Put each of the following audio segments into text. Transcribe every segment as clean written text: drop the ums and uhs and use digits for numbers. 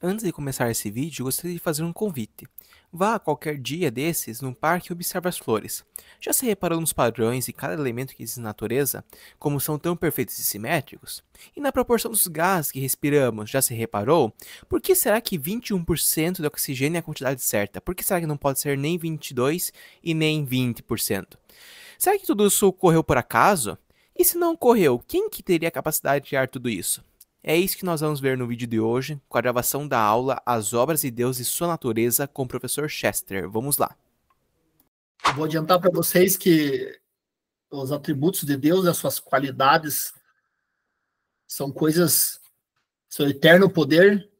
Antes de começar esse vídeo, gostaria de fazer um convite. Vá a qualquer dia desses num parque e observe as flores. Já se reparou nos padrões de cada elemento que existe na natureza, como são tão perfeitos e simétricos? E na proporção dos gases que respiramos, já se reparou? Por que será que 21% de oxigênio é a quantidade certa? Por que será que não pode ser nem 22% e nem 20%? Será que tudo isso ocorreu por acaso? E se não ocorreu, quem que teria a capacidade de criar tudo isso? É isso que nós vamos ver no vídeo de hoje, com a gravação da aula As Obras de Deus e Sua Natureza, com o professor Chester. Vamos lá. Eu vou adiantar para vocês que os atributos de Deus, as suas qualidades, são coisas, seu eterno poder,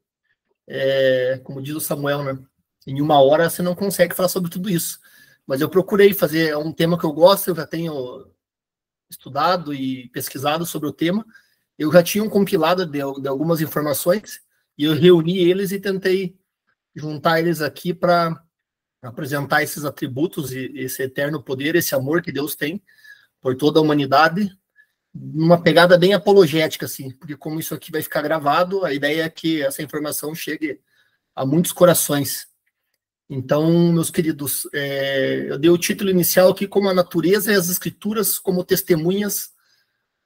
como diz o Samuel, né? Em uma hora você não consegue falar sobre tudo isso. Mas eu procurei fazer um tema que eu gosto, eu já tenho estudado e pesquisado sobre o tema. Eu já tinha um compilado de algumas informações e eu reuni eles e tentei juntar eles aqui para apresentar esses atributos e esse eterno poder, esse amor que Deus tem por toda a humanidade, numa pegada bem apologética, assim, porque como isso aqui vai ficar gravado, a ideia é que essa informação chegue a muitos corações. Então, meus queridos, eu dei o título inicial aqui como a natureza e as escrituras como testemunhas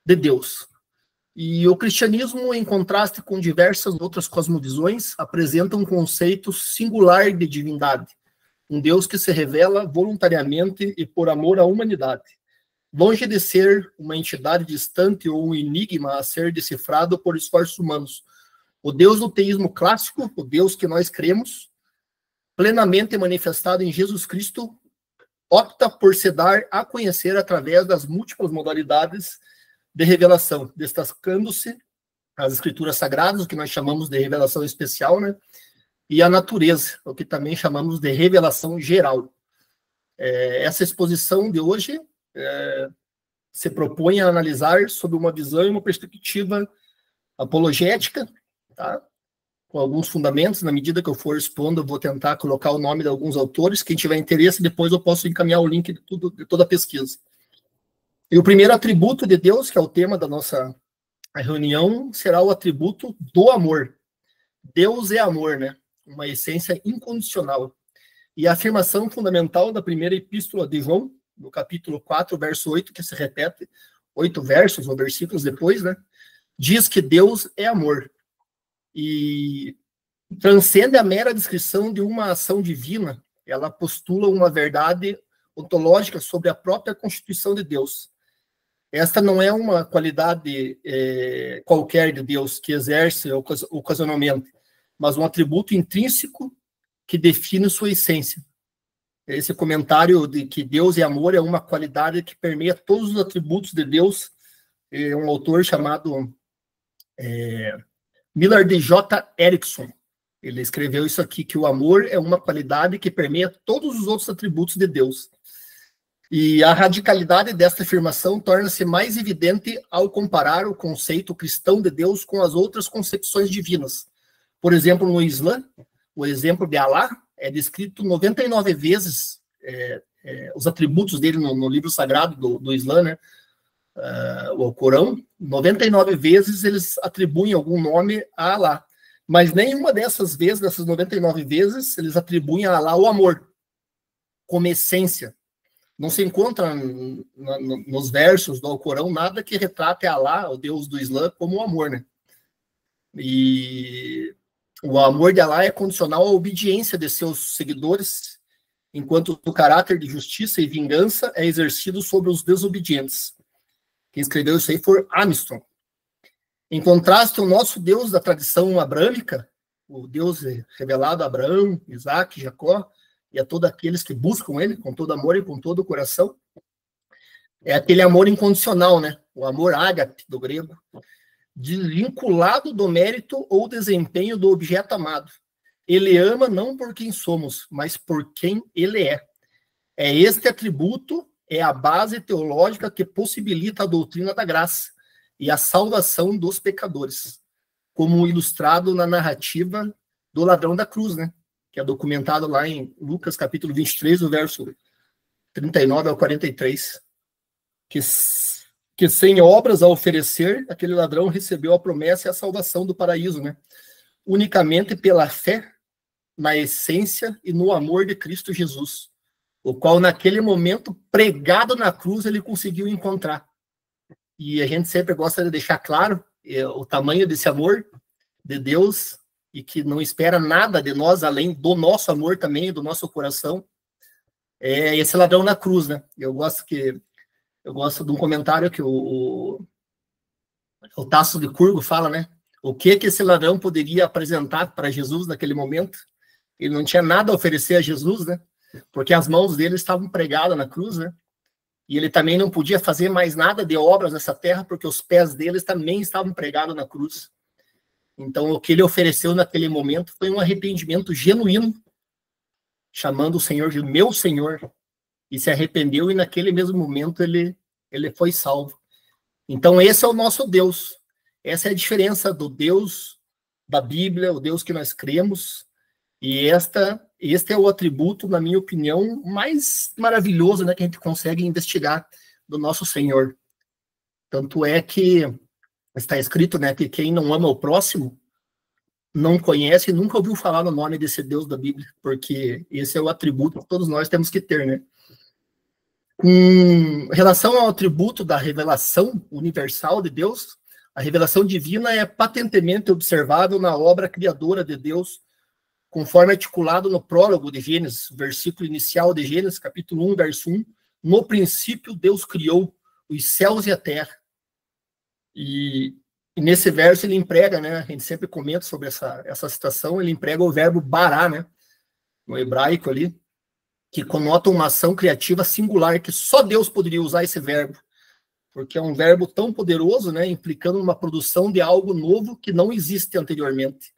de Deus. E o cristianismo, em contraste com diversas outras cosmovisões, apresenta um conceito singular de divindade, um Deus que se revela voluntariamente e por amor à humanidade. Longe de ser uma entidade distante ou um enigma a ser decifrado por esforços humanos. O Deus do teísmo clássico, o Deus que nós cremos, plenamente manifestado em Jesus Cristo, opta por se dar a conhecer através das múltiplas modalidades de revelação, destacando-se as escrituras sagradas, o que nós chamamos de revelação especial, né? E a natureza, o que também chamamos de revelação geral. Essa exposição de hoje se propõe a analisar sob uma visão e uma perspectiva apologética, tá? Com alguns fundamentos. Na medida que eu for expondo, eu vou tentar colocar o nome de alguns autores. Quem tiver interesse, depois eu posso encaminhar o link de toda a pesquisa. E o primeiro atributo de Deus, que é o tema da nossa reunião, será o atributo do amor. Deus é amor, né? Uma essência incondicional. E a afirmação fundamental da primeira epístola de João, no capítulo 4, verso 8, que se repete 8 versos ou versículos depois, né? Diz que Deus é amor. E transcende a mera descrição de uma ação divina. Ela postula uma verdade ontológica sobre a própria constituição de Deus. Esta não é uma qualidade qualquer de Deus que exerce ocasionalmente, mas um atributo intrínseco que define sua essência. Esse comentário de que Deus é amor é uma qualidade que permeia todos os atributos de Deus. Um autor chamado Millard J. Erickson. Ele escreveu isso aqui, que o amor é uma qualidade que permeia todos os outros atributos de Deus. E a radicalidade desta afirmação torna-se mais evidente ao comparar o conceito cristão de Deus com as outras concepções divinas. Por exemplo, no Islã, o exemplo de Alá é descrito 99 vezes, os atributos dele no livro sagrado do Islã, né? O Corão, 99 vezes eles atribuem algum nome a Alá. Mas nenhuma dessas vezes, dessas 99 vezes, eles atribuem a Alá o amor, como essência. Não se encontra nos versos do Alcorão nada que retrate Alá, o Deus do Islã, como o amor, né? E o amor de Alá é condicional à obediência de seus seguidores, enquanto o caráter de justiça e vingança é exercido sobre os desobedientes. Quem escreveu isso aí foi Armstrong. Em contraste, o nosso Deus da tradição abrâmica, o Deus revelado a Abraão, Isaac, Jacó, e a todos aqueles que buscam ele com todo amor e com todo o coração, é aquele amor incondicional, né? O amor ágape, do grego, desvinculado do mérito ou desempenho do objeto amado. Ele ama não por quem somos, mas por quem ele é. Este atributo é a base teológica que possibilita a doutrina da graça e a salvação dos pecadores, como ilustrado na narrativa do ladrão da cruz, né? Que é documentado lá em Lucas, capítulo 23, do verso 39 ao 43, que sem obras a oferecer, aquele ladrão recebeu a promessa e a salvação do paraíso, né? unicamente pela fé na essência e no amor de Cristo Jesus, o qual naquele momento, pregado na cruz, ele conseguiu encontrar. E a gente sempre gosta de deixar claro o tamanho desse amor de Deus e que não espera nada de nós, além do nosso amor também, do nosso coração. É esse ladrão na cruz, né? Eu gosto de um comentário que o Tasso de Curgo fala, né? O que esse ladrão poderia apresentar para Jesus naquele momento? Ele não tinha nada a oferecer a Jesus, né? Porque as mãos dele estavam pregadas na cruz, né? E ele também não podia fazer mais nada de obras nessa terra, porque os pés deles também estavam pregados na cruz. Então, o que ele ofereceu naquele momento foi um arrependimento genuíno, chamando o Senhor de meu Senhor, e se arrependeu, e naquele mesmo momento ele foi salvo. Então, esse é o nosso Deus. Essa é a diferença do Deus da Bíblia, o Deus que nós cremos. E este é o atributo, na minha opinião, mais maravilhoso, né, que a gente consegue investigar do nosso Senhor. Tanto é que está escrito, né, que quem não ama o próximo não conhece e nunca ouviu falar no nome desse Deus da Bíblia, porque esse é o atributo que todos nós temos que ter, né? Com relação ao atributo da revelação universal de Deus, a revelação divina é patentemente observável na obra criadora de Deus, conforme articulado no prólogo de Gênesis, versículo inicial de Gênesis, capítulo 1, verso 1. No princípio, Deus criou os céus e a terra. E nesse verso ele emprega, né, a gente sempre comenta sobre essa citação, ele emprega o verbo bará, né, no hebraico ali, que conota uma ação criativa singular, que só Deus poderia usar esse verbo, porque é um verbo tão poderoso, né, implicando uma produção de algo novo que não existe anteriormente.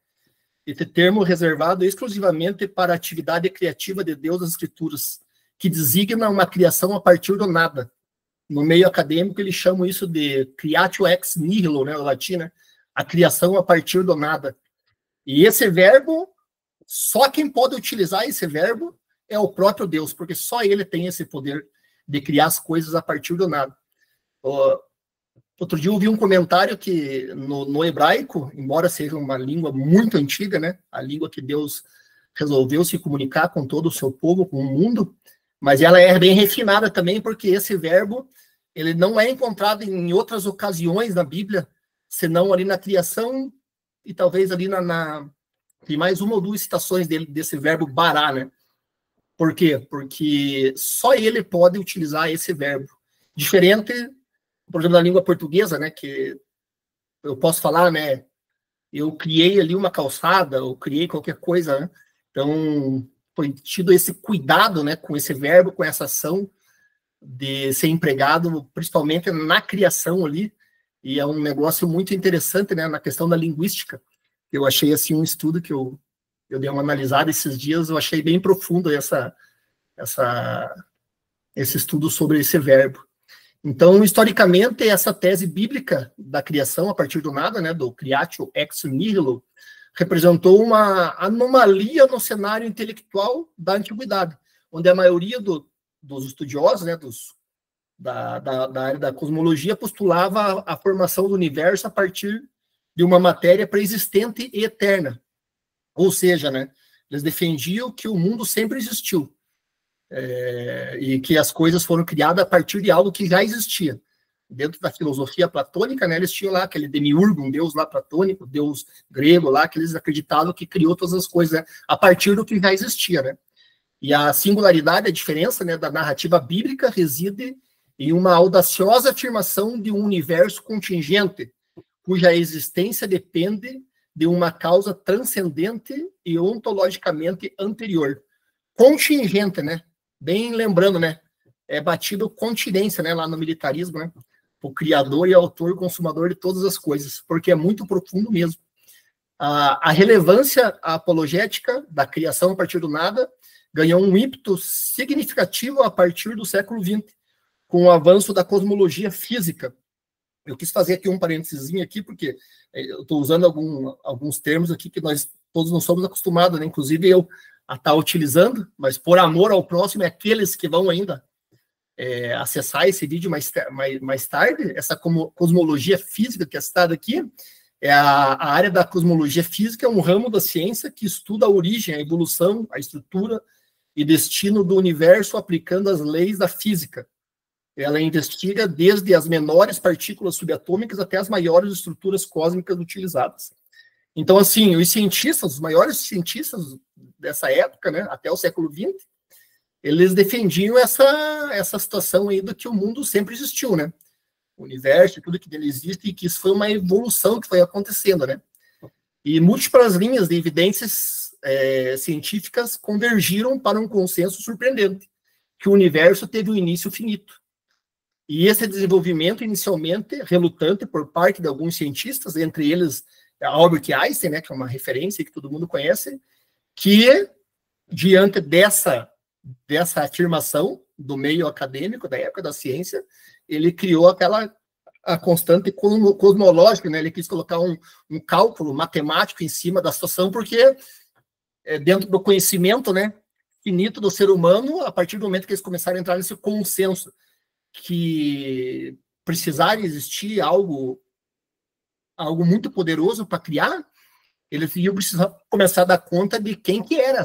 Esse termo reservado exclusivamente para a atividade criativa de Deus nas Escrituras, que designa uma criação a partir do nada. No meio acadêmico, eles chamam isso de creatio ex nihilo, né, o latim, né? A criação a partir do nada. E esse verbo, só quem pode utilizar esse verbo é o próprio Deus, porque só ele tem esse poder de criar as coisas a partir do nada. Outro dia eu ouvi um comentário que no hebraico, embora seja uma língua muito antiga, né, a língua que Deus resolveu se comunicar com todo o seu povo, com o mundo, mas ela é bem refinada também, porque esse verbo ele não é encontrado em outras ocasiões na Bíblia, senão ali na criação e talvez ali tem mais uma ou duas citações desse verbo bará, né? Por quê? Porque só ele pode utilizar esse verbo. Diferente, por exemplo, da língua portuguesa, né? Que eu posso falar, né? Eu criei ali uma calçada, eu criei qualquer coisa, né? Então, foi tido esse cuidado, né? Com esse verbo, com essa ação de ser empregado, principalmente na criação ali. E é um negócio muito interessante, né? Na questão da linguística. Eu achei, assim, um estudo que eu dei uma analisada esses dias, eu achei bem profundo esse estudo sobre esse verbo. Então, historicamente, essa tese bíblica da criação a partir do nada, né, do creatio ex nihilo, representou uma anomalia no cenário intelectual da antiguidade, onde a maioria dos estudiosos, né, da área da cosmologia, postulava a formação do universo a partir de uma matéria pré-existente e eterna. Ou seja, né, eles defendiam que o mundo sempre existiu, e que as coisas foram criadas a partir de algo que já existia. Dentro da filosofia platônica, né, eles tinham lá aquele demiurgo, um deus lá platônico, deus grego lá, que eles acreditavam que criou todas as coisas, né, a partir do que já existia, né? E a singularidade, a diferença, né, da narrativa bíblica reside em uma audaciosa afirmação de um universo contingente, cuja existência depende de uma causa transcendente e ontologicamente anterior. Contingente, né? Bem lembrando, né? É batido continência, né? Lá no militarismo, né? O criador e autor, consumador de todas as coisas, porque é muito profundo mesmo. A relevância apologética da criação a partir do nada ganhou um ímpeto significativo a partir do século XX, com o avanço da cosmologia física. Eu quis fazer aqui um parênteses aqui, porque eu estou usando alguns termos aqui que nós todos não somos acostumados, né? Inclusive eu a estar utilizando, mas por amor ao próximo, é aqueles que vão ainda acessar esse vídeo mais tarde, essa cosmologia física que é citada aqui, É a área da cosmologia física, é um ramo da ciência que estuda a origem, a evolução, a estrutura e destino do universo aplicando as leis da física. Ela investiga desde as menores partículas subatômicas até as maiores estruturas cósmicas utilizadas. Então, assim, os cientistas, os maiores cientistas dessa época, né, até o século XX, eles defendiam essa situação aí do que o mundo sempre existiu, né? O universo, tudo que dele existe, e que isso foi uma evolução que foi acontecendo, né? E múltiplas linhas de evidências científicas convergiram para um consenso surpreendente, que o universo teve um início finito. E esse desenvolvimento, inicialmente, relutante por parte de alguns cientistas, entre eles Albert Einstein, né, que é uma referência que todo mundo conhece, que, diante dessa afirmação do meio acadêmico, da época da ciência, ele criou a constante cosmológica, né? Ele quis colocar um cálculo matemático em cima da situação, porque dentro do conhecimento, né, finito do ser humano, a partir do momento que eles começaram a entrar nesse consenso que precisar existir algo muito poderoso para criar, eles iam precisar começar a dar conta de quem que era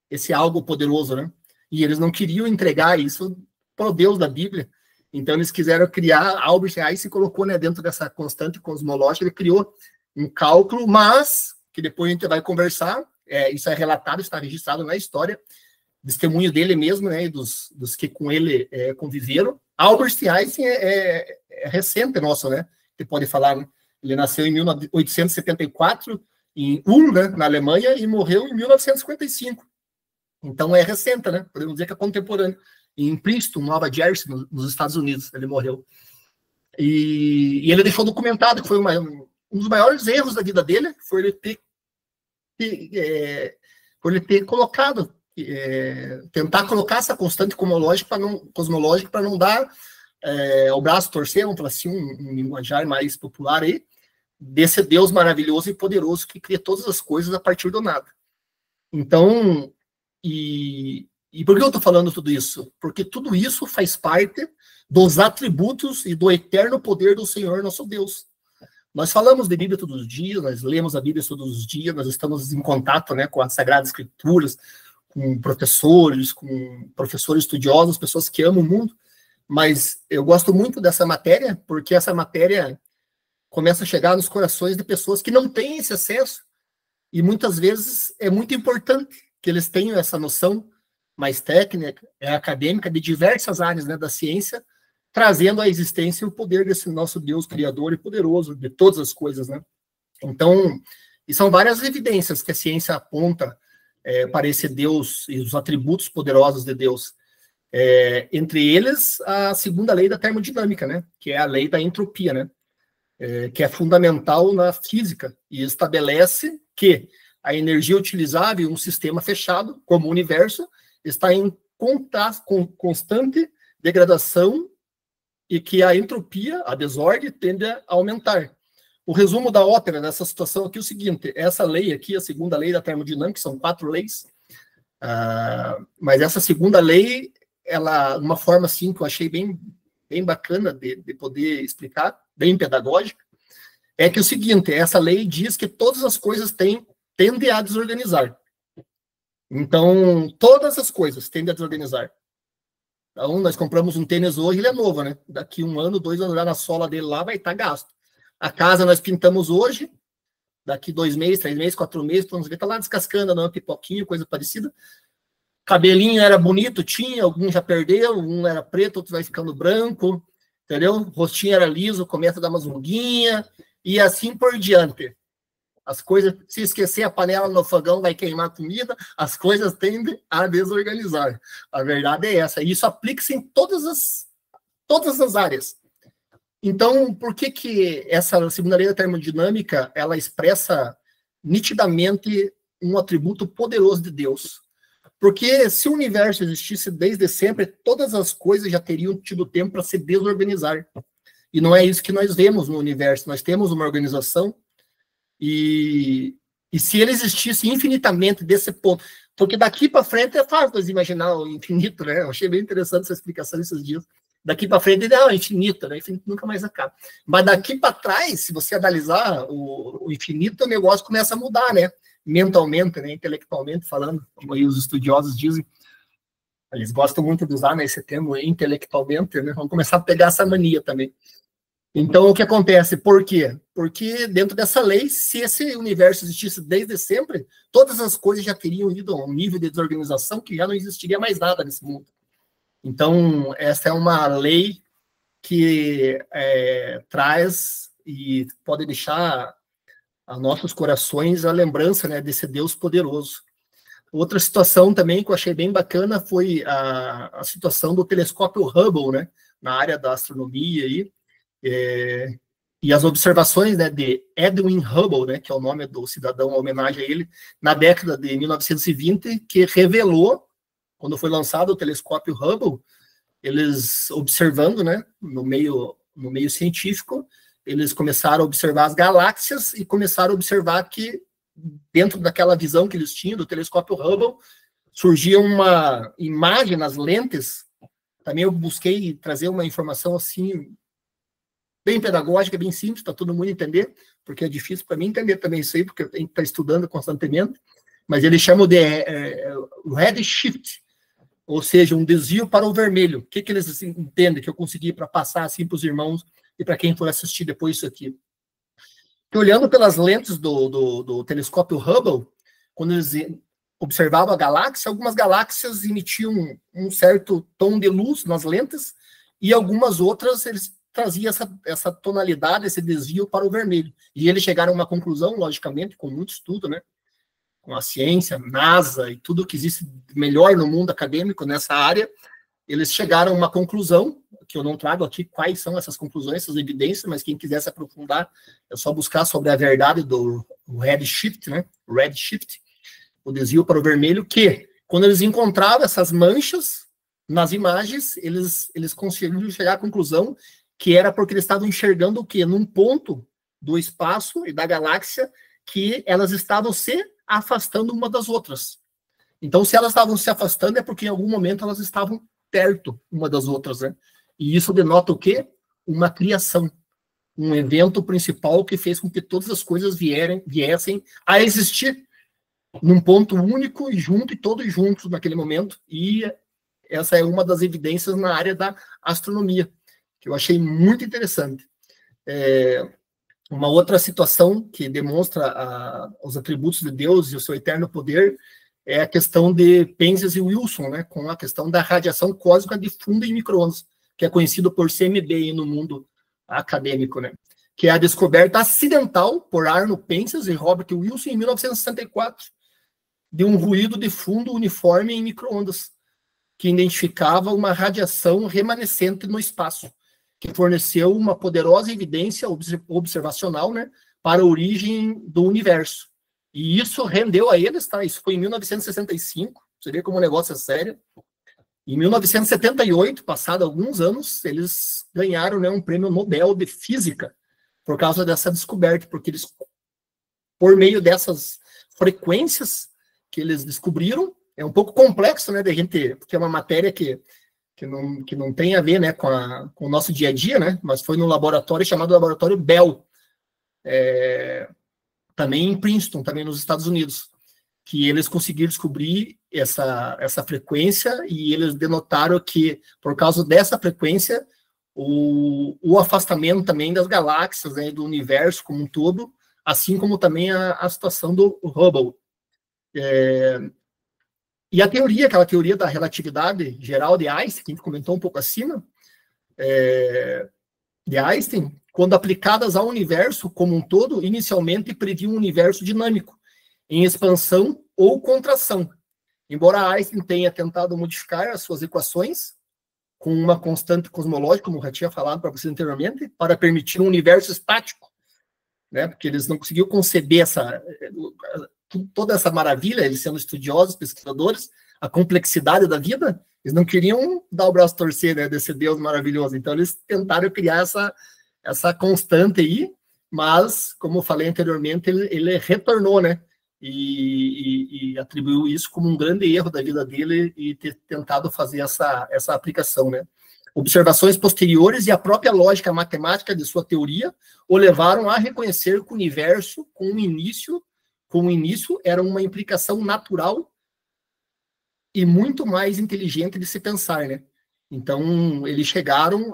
esse algo poderoso, né? E eles não queriam entregar isso para o Deus da Bíblia. Então eles quiseram criar, Albert Einstein se colocou, né, dentro dessa constante cosmológica, ele criou um cálculo, mas, que depois a gente vai conversar, isso é relatado, está registrado na história, testemunho dele mesmo, né, e dos que com ele conviveram. Albert Einstein é recente nosso, né? Você pode falar, né? Ele nasceu em 1874 em Ulm, né, na Alemanha, e morreu em 1955. Então é recente, né? Podemos dizer que é contemporâneo. Em Princeton, Nova Jersey, nos Estados Unidos, ele morreu. E ele deixou documentado que foi um dos maiores erros da vida dele, foi ele ter colocado, tentar colocar essa constante cosmológica para não dar o braço a torcer, vamos falar assim, um linguajar mais popular aí, desse Deus maravilhoso e poderoso que cria todas as coisas a partir do nada. Então, e por que eu estou falando tudo isso? Porque tudo isso faz parte dos atributos e do eterno poder do Senhor nosso Deus. Nós falamos de Bíblia todos os dias, nós lemos a Bíblia todos os dias, nós estamos em contato, né, com as Sagradas Escrituras, com professores estudiosos, pessoas que amam o mundo, mas eu gosto muito dessa matéria, porque essa matéria começa a chegar nos corações de pessoas que não têm esse acesso, e muitas vezes é muito importante que eles tenham essa noção mais técnica, acadêmica, de diversas áreas, né, da ciência, trazendo à existência o poder desse nosso Deus criador e poderoso de todas as coisas, né? Então, e são várias evidências que a ciência aponta para esse Deus e os atributos poderosos de Deus. Entre eles, a segunda lei da termodinâmica, né? Que é a lei da entropia, né? Que é fundamental na física e estabelece que a energia utilizável em um sistema fechado, como o universo, está em constante degradação e que a entropia, a desordem, tende a aumentar. O resumo da ópera dessa situação aqui é o seguinte: essa lei aqui, a segunda lei da termodinâmica, são 4 leis, mas essa segunda lei, ela, uma forma assim que eu achei bem bacana de poder explicar, bem pedagógica, é que o seguinte: essa lei diz que todas as coisas tendem a desorganizar. Então, todas as coisas tendem a desorganizar. Então, nós compramos um tênis hoje, ele é novo, né? Daqui 1 ano, 2 anos, lá na sola dele lá vai estar gasto. A casa nós pintamos hoje, daqui 2 meses, 3 meses, 4 meses, vamos ver, tá lá descascando, não, pipoquinho, coisa parecida. Cabelinho era bonito, tinha, algum já perdeu, um era preto, outro vai ficando branco, entendeu? O rostinho era liso, começa a dar umas ruguinhas, e assim por diante. As coisas, se esquecer a panela no fogão, vai queimar a comida, as coisas tendem a desorganizar. A verdade é essa. E isso aplica-se em todas as áreas. Então, por que essa segunda lei da termodinâmica, ela expressa nitidamente um atributo poderoso de Deus? Porque se o universo existisse desde sempre, todas as coisas já teriam tido tempo para se desorganizar. E não é isso que nós vemos no universo. Nós temos uma organização. E se ele existisse infinitamente desse ponto, porque daqui para frente é fácil de imaginar o infinito, né? Eu achei bem interessante essa explicação esses dias. Daqui para frente ele é infinito, né? Infinito nunca mais acaba. Mas daqui para trás, se você analisar o infinito, o negócio começa a mudar, né? Mentalmente, né? Intelectualmente falando, como aí os estudiosos dizem. Eles gostam muito de usar, né, esse termo intelectualmente, né? Vamos começar a pegar essa mania também. Então, o que acontece? Por quê? Porque dentro dessa lei, se esse universo existisse desde sempre, todas as coisas já teriam ido a um nível de desorganização que já não existiria mais nada nesse mundo. Então, essa é uma lei que traz e pode deixar a nossos corações a lembrança, né, desse Deus poderoso. Outra situação também que eu achei bem bacana foi a situação do telescópio Hubble, né, na área da astronomia aí, e as observações, né, de Edwin Hubble, né, que é o nome do cidadão, uma homenagem a ele, na década de 1920, que revelou, quando foi lançado o telescópio Hubble, eles observando, né, no meio científico, eles começaram a observar as galáxias e começaram a observar que, dentro daquela visão que eles tinham do telescópio Hubble, surgia uma imagem nas lentes. Também eu busquei trazer uma informação assim, bem pedagógica, bem simples, para todo mundo entender, porque é difícil para mim entender também isso aí, porque eu tenho que estar estudando constantemente, mas eles chamam de redshift, ou seja, um desvio para o vermelho. O que eles assim, entendem que eu consegui para passar assim para os irmãos e para quem for assistir depois isso aqui? Que olhando pelas lentes do telescópio Hubble, quando eles observavam a galáxia, algumas galáxias emitiam um certo tom de luz nas lentes e algumas outras eles traziam essa tonalidade, esse desvio para o vermelho. E eles chegaram a uma conclusão, logicamente, com muito estudo, né? Com a ciência, NASA e tudo que existe melhor no mundo acadêmico nessa área, eles chegaram a uma conclusão, que eu não trago aqui quais são essas conclusões, essas evidências, mas quem quiser se aprofundar, é só buscar sobre a verdade do redshift, né? Redshift, o desvio para o vermelho, que quando eles encontravam essas manchas nas imagens, eles conseguiram chegar à conclusão que era porque eles estavam enxergando o quê? Num ponto do espaço e da galáxia que elas estavam se afastando uma das outras. Então, se elas estavam se afastando, é porque em algum momento elas estavam perto uma das outras, né? E isso denota o quê? Uma criação. Um evento principal que fez com que todas as coisas viessem a existir num ponto único e todos juntos naquele momento. E essa é uma das evidências na área da astronomia, que eu achei muito interessante. Uma outra situação que demonstra os atributos de Deus e o seu eterno poder é a questão de Penzias e Wilson, né, com a questão da radiação cósmica difunda em micro-ondas, que é conhecido por CMB no mundo acadêmico, né, que é a descoberta acidental por Arno Penzias e Robert Wilson em 1964 de um ruído de fundo uniforme em micro-ondas, que identificava uma radiação remanescente no espaço, que forneceu uma poderosa evidência observacional, né, para a origem do universo. E isso rendeu a eles, tá? Isso foi em 1965, você vê como o negócio é sério. Em 1978, passado alguns anos, eles ganharam, né, um prêmio Nobel de Física por causa dessa descoberta, porque eles, por meio dessas frequências que eles descobriram, é um pouco complexo, né, da gente, porque é uma matéria que não tem a ver, né, com o nosso dia a dia, né, mas foi num laboratório chamado Laboratório Bell, também em Princeton, também nos Estados Unidos, que eles conseguiram descobrir essa frequência e eles denotaram que, por causa dessa frequência, o afastamento também das galáxias, né, do universo como um todo, assim como também a situação do Hubble. E a teoria, aquela teoria da relatividade geral de Einstein, que a gente comentou um pouco acima, de Einstein, quando aplicadas ao universo como um todo, inicialmente previam um universo dinâmico, em expansão ou contração. Embora Einstein tenha tentado modificar as suas equações com uma constante cosmológica, como eu já tinha falado para vocês anteriormente, para permitir um universo estático, né? Porque eles não conseguiam conceber toda essa maravilha, eles sendo estudiosos, pesquisadores, a complexidade da vida, eles não queriam dar o braço a torcer, né, desse Deus maravilhoso. Então, eles tentaram criar essa constante aí, mas, como eu falei anteriormente, ele retornou, né, e atribuiu isso como um grande erro da vida dele e ter tentado fazer essa aplicação, né. Observações posteriores e a própria lógica matemática de sua teoria o levaram a reconhecer que o universo, com o início, era uma implicação natural e muito mais inteligente de se pensar, né? Então, eles chegaram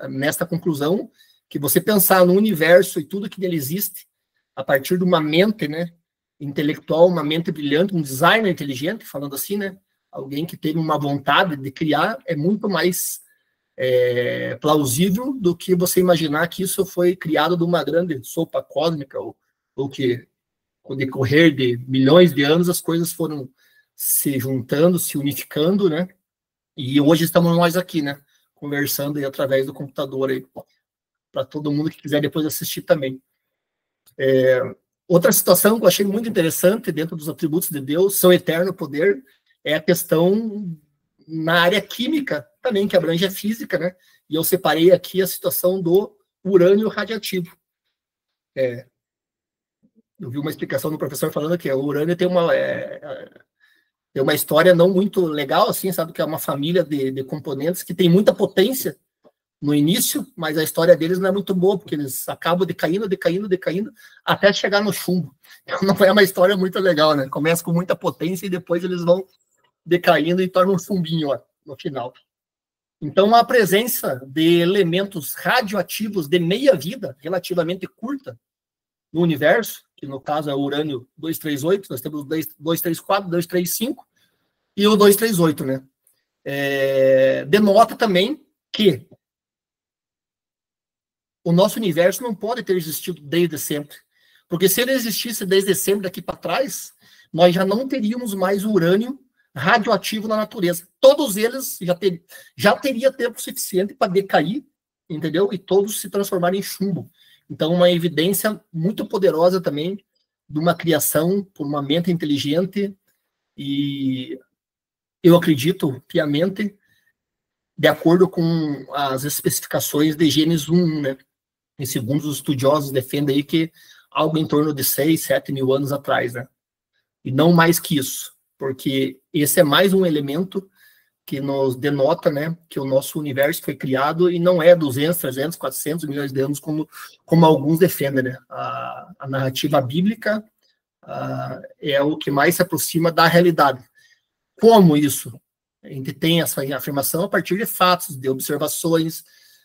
nesta conclusão que você pensar no universo e tudo que nele existe, a partir de uma mente, né, intelectual, uma mente brilhante, um designer inteligente, falando assim, né? Alguém que teve uma vontade de criar, é muito mais plausível do que você imaginar que isso foi criado de uma grande sopa cósmica, ou que, com o decorrer de milhões de anos, as coisas foram se juntando, se unificando, né? E hoje estamos nós aqui, né? Conversando aí através do computador aí, para todo mundo que quiser depois assistir também. Outra situação que eu achei muito interessante dentro dos atributos de Deus, seu eterno poder, é a questão na área química também, que abrange a física, né? E eu separei aqui a situação do urânio radiativo. Eu vi uma explicação do professor falando que o urânio tem uma história não muito legal, assim, sabe? Que é uma família de componentes que tem muita potência no início, mas a história deles não é muito boa, porque eles acabam decaindo, até chegar no chumbo. Então não é uma história muito legal, né? Começa com muita potência e depois eles vão decaindo e tornam um chumbinho, ó, no final. Então, a presença de elementos radioativos de meia-vida, relativamente curta, no universo, que no caso é o urânio 238, nós temos o 234, 235 e o 238, né? Denota também que o nosso universo não pode ter existido desde sempre. Porque se ele existisse desde sempre daqui para trás, nós já não teríamos mais urânio radioativo na natureza. Todos eles já teria tempo suficiente para decair, entendeu? E todos se transformarem em chumbo. Então, uma evidência muito poderosa também de uma criação por uma mente inteligente, e eu acredito piamente, de acordo com as especificações de Gênesis 1, né? E segundo os estudiosos defendem aí que algo em torno de 6, 7 mil anos atrás, né? E não mais que isso, porque esse é mais um elemento que nos denota, né, que o nosso universo foi criado e não é 200, 300, 400 milhões de anos, como alguns defendem, né? A narrativa bíblica é o que mais se aproxima da realidade. Como isso? A gente tem essa afirmação a partir de fatos, de observações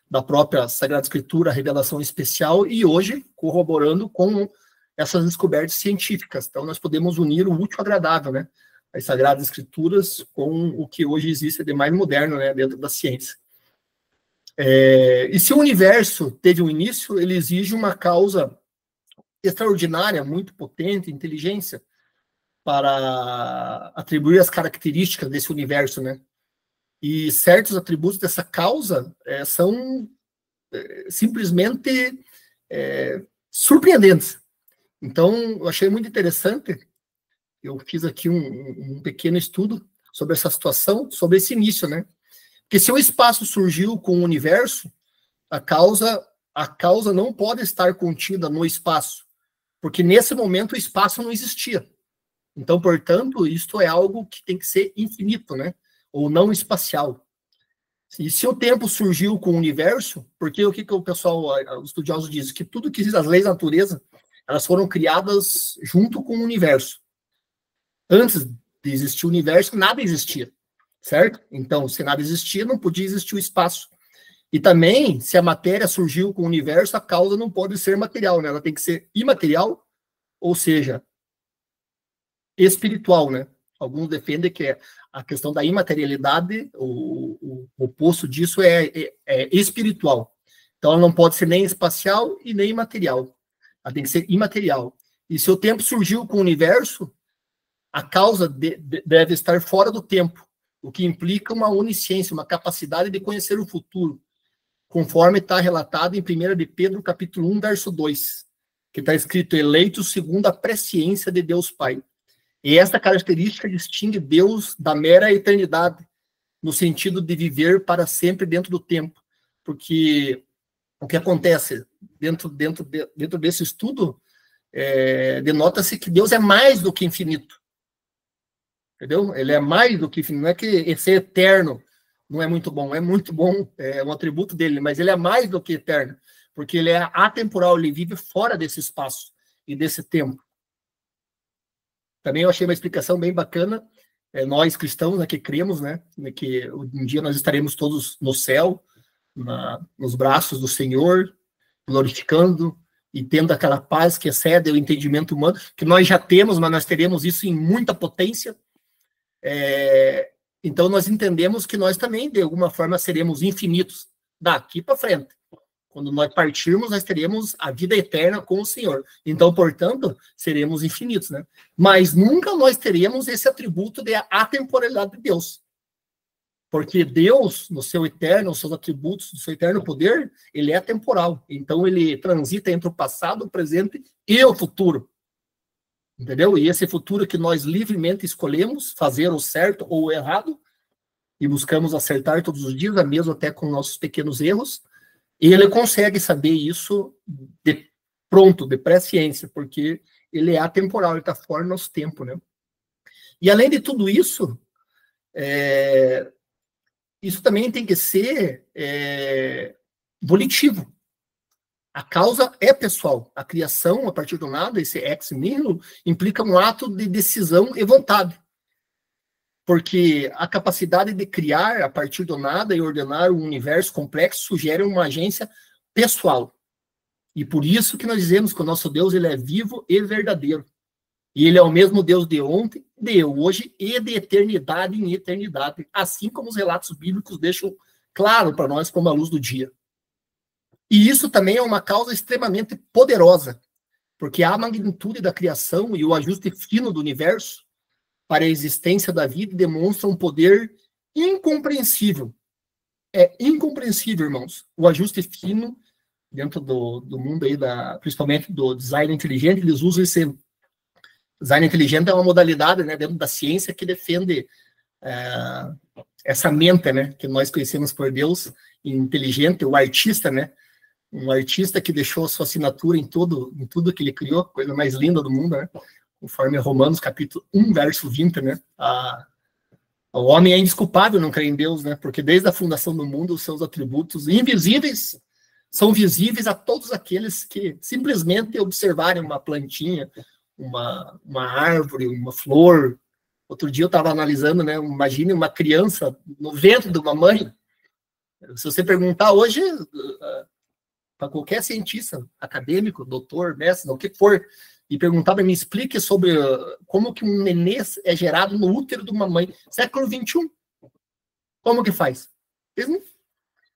da própria Sagrada Escritura, a revelação especial, e hoje corroborando com essas descobertas científicas. Então, nós podemos unir o útil ao agradável, né? As Sagradas Escrituras com o que hoje existe de mais moderno, né, dentro da ciência. E se o universo teve um início, ele exige uma causa extraordinária, muito potente, inteligência, para atribuir as características desse universo, né? E certos atributos dessa causa são simplesmente surpreendentes. Então, eu achei muito interessante. Eu fiz aqui um pequeno estudo sobre essa situação, sobre esse início, né? Porque se o espaço surgiu com o universo, a causa não pode estar contida no espaço, porque nesse momento o espaço não existia. Então, portanto, isto é algo que tem que ser infinito, né? Ou não espacial. E se o tempo surgiu com o universo, porque o que o pessoal, os estudiosos dizem? Que tudo que existe, as leis da natureza, elas foram criadas junto com o universo. Antes de existir o universo, nada existia, certo? Então, se nada existia, não podia existir o espaço. E também, se a matéria surgiu com o universo, a causa não pode ser material, né? Ela tem que ser imaterial, ou seja, espiritual, né? Alguns defendem que a questão da imaterialidade, o oposto disso é espiritual. Então, ela não pode ser nem espacial e nem imaterial. Ela tem que ser imaterial. E se o tempo surgiu com o universo, a causa deve estar fora do tempo, o que implica uma onisciência, uma capacidade de conhecer o futuro, conforme está relatado em 1 de Pedro, capítulo 1, verso 2, que está escrito: eleitos segundo a presciência de Deus Pai. E essa característica distingue Deus da mera eternidade, no sentido de viver para sempre dentro do tempo. Porque o que acontece dentro desse estudo denota-se que Deus é mais do que infinito. Entendeu? Ele é mais do que infinito. Não é que esse é eterno, Não é muito bom, é um atributo dele, mas ele é mais do que eterno, porque ele é atemporal, ele vive fora desse espaço e desse tempo. Também eu achei uma explicação bem bacana, nós cristãos, né, que cremos, né, que um dia nós estaremos todos no céu, nos braços do Senhor, glorificando e tendo aquela paz que excede o entendimento humano, que nós já temos, mas nós teremos isso em muita potência. Então nós entendemos que nós também, de alguma forma, seremos infinitos daqui para frente. Quando nós partirmos, nós teremos a vida eterna com o Senhor. Então, portanto, seremos infinitos, né? Mas nunca nós teremos esse atributo de atemporalidade de Deus. Porque Deus, no seu eterno, os seus atributos, no seu eterno poder, ele é atemporal. Então, ele transita entre o passado, o presente e o futuro. Entendeu? E esse futuro que nós livremente escolhemos fazer o certo ou o errado, e buscamos acertar todos os dias, mesmo até com nossos pequenos erros, e ele consegue saber isso de presciência, porque ele é atemporal, ele está fora do nosso tempo, né? E além de tudo isso, isso também tem que ser volitivo. A causa é pessoal. A criação, a partir do nada, esse ex nihilo, implica um ato de decisão e vontade. Porque a capacidade de criar a partir do nada e ordenar um universo complexo sugere uma agência pessoal. E por isso que nós dizemos que o nosso Deus ele é vivo e verdadeiro. E ele é o mesmo Deus de ontem, de hoje e de eternidade em eternidade. Assim como os relatos bíblicos deixam claro para nós como a luz do dia. E isso também é uma causa extremamente poderosa. Porque a magnitude da criação e o ajuste fino do universo para a existência da vida demonstra um poder incompreensível. É incompreensível, irmãos. O ajuste fino dentro do mundo aí, principalmente do design inteligente, eles usam esse design inteligente é uma modalidade, né, dentro da ciência que defende essa mente, né, que nós conhecemos por Deus, inteligente, o artista, né, um artista que deixou a sua assinatura em tudo que ele criou, coisa mais linda do mundo, né, conforme Romanos capítulo 1, verso 20, né, o homem é indesculpável não crer em Deus, né, porque desde a fundação do mundo, os seus atributos invisíveis são visíveis a todos aqueles que simplesmente observarem uma plantinha, uma árvore, uma flor. Outro dia eu estava analisando, né, imagine uma criança no ventre de uma mãe. Se você perguntar hoje para qualquer cientista, acadêmico, doutor, mestre, o que for, e perguntar para mim, explique sobre como que um nenê é gerado no útero de uma mãe, século XXI. Como que faz?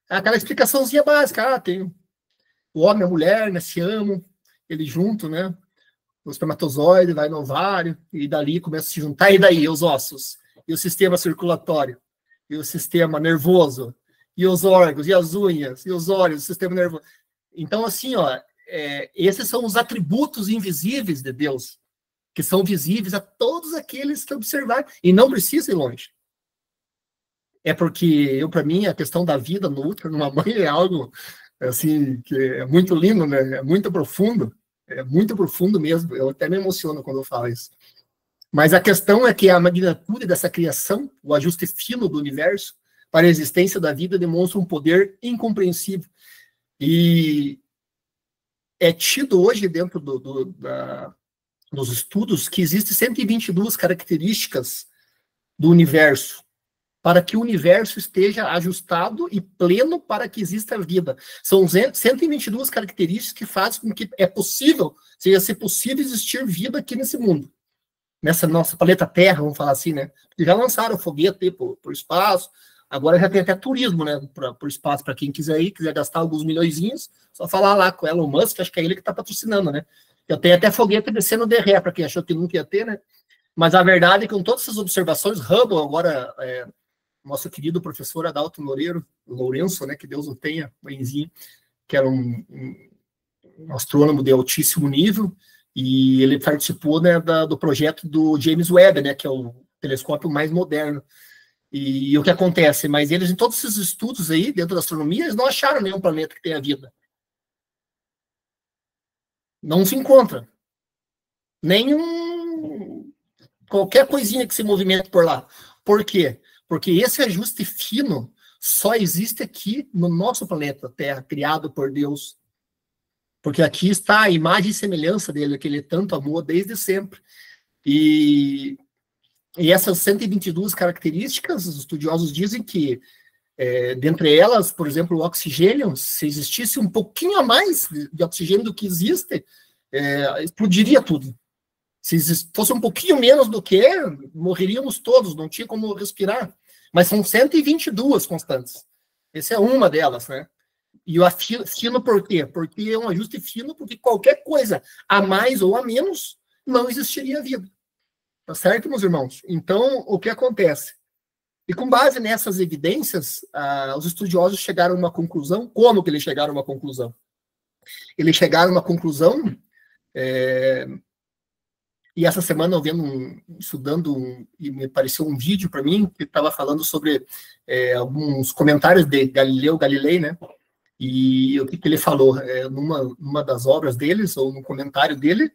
Aquela explicaçãozinha básica, tem o homem e a mulher, né, se amam, eles juntos, né, o espermatozoide vai no ovário, e dali começa a se juntar, e daí os ossos, e o sistema circulatório, e o sistema nervoso, e os órgãos, e as unhas, e os olhos, o sistema nervoso. Então, assim, esses são os atributos invisíveis de Deus, que são visíveis a todos aqueles que observarem, e não precisa ir longe. É porque, para mim, a questão da vida no útero de uma mãe é algo, assim, que é muito lindo, né? É muito profundo mesmo. Eu até me emociono quando eu falo isso. Mas a questão é que a magnitude dessa criação, o ajuste fino do universo para a existência da vida demonstra um poder incompreensível. E é tido hoje dentro dos estudos que existem 122 características do universo para que o universo esteja ajustado e pleno para que exista vida. São 122 características que fazem com que seja possível existir vida aqui nesse mundo. Nessa nossa planeta Terra, vamos falar assim, né? Já lançaram foguete por espaço, agora já tem até turismo, né? Por espaço, para quem quiser ir, quiser gastar alguns milhõezinhos, só falar lá com o Elon Musk, acho que é ele que está patrocinando, né? Eu tenho até foguete descendo de ré, para quem achou que nunca ia ter, né? Mas a verdade é que com todas essas observações, Hubble agora... nosso querido professor Adalto Lourenço, né, que Deus o tenha, Benzinho, que era um astrônomo de altíssimo nível, e ele participou, né, do projeto do James Webb, né, que é o telescópio mais moderno. E o que acontece? Mas eles, em todos esses estudos aí, dentro da astronomia, eles não acharam nenhum planeta que tenha vida. Não se encontra. Qualquer coisinha que se movimente por lá. Por quê? Porque esse ajuste fino só existe aqui no nosso planeta Terra, criado por Deus. Porque aqui está a imagem e semelhança dele, que ele tanto amou desde sempre. E essas 122 características, os estudiosos dizem que, dentre elas, por exemplo, o oxigênio, se existisse um pouquinho a mais de oxigênio do que existe, explodiria tudo. Se fosse um pouquinho menos do que morreríamos todos, não tinha como respirar. Mas são 122 constantes. Essa é uma delas, né? E o fino por quê? Porque é um ajuste fino, porque qualquer coisa a mais ou a menos não existiria vida. Tá certo, meus irmãos? Então, o que acontece? E com base nessas evidências, os estudiosos chegaram a uma conclusão. Como que eles chegaram a uma conclusão? Eles chegaram a uma conclusão, e essa semana eu estudando, e me apareceu um vídeo para mim que estava falando sobre alguns comentários de Galileu Galilei, né? E o que ele falou? Numa das obras deles, ou no comentário dele,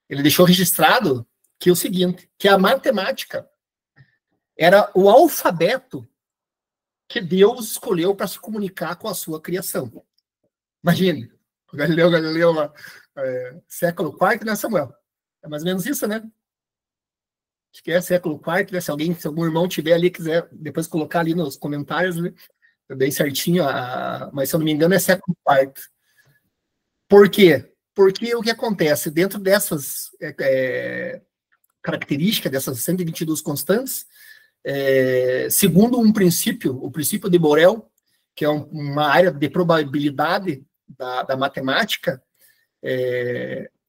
ele deixou registrado que é o seguinte, que a matemática era o alfabeto que Deus escolheu para se comunicar com a sua criação. Imagine, o Galileu lá, século IV, né, Samuel? É mais ou menos isso, né? Acho que é século IV, né? Se algum irmão tiver ali, quiser depois colocar ali nos comentários, né? Bem certinho, mas se eu não me engano é século IV. Por quê? Porque o que acontece? Dentro dessas características, dessas 122 constantes, segundo um princípio, o princípio de Borel, que é uma área de probabilidade da matemática,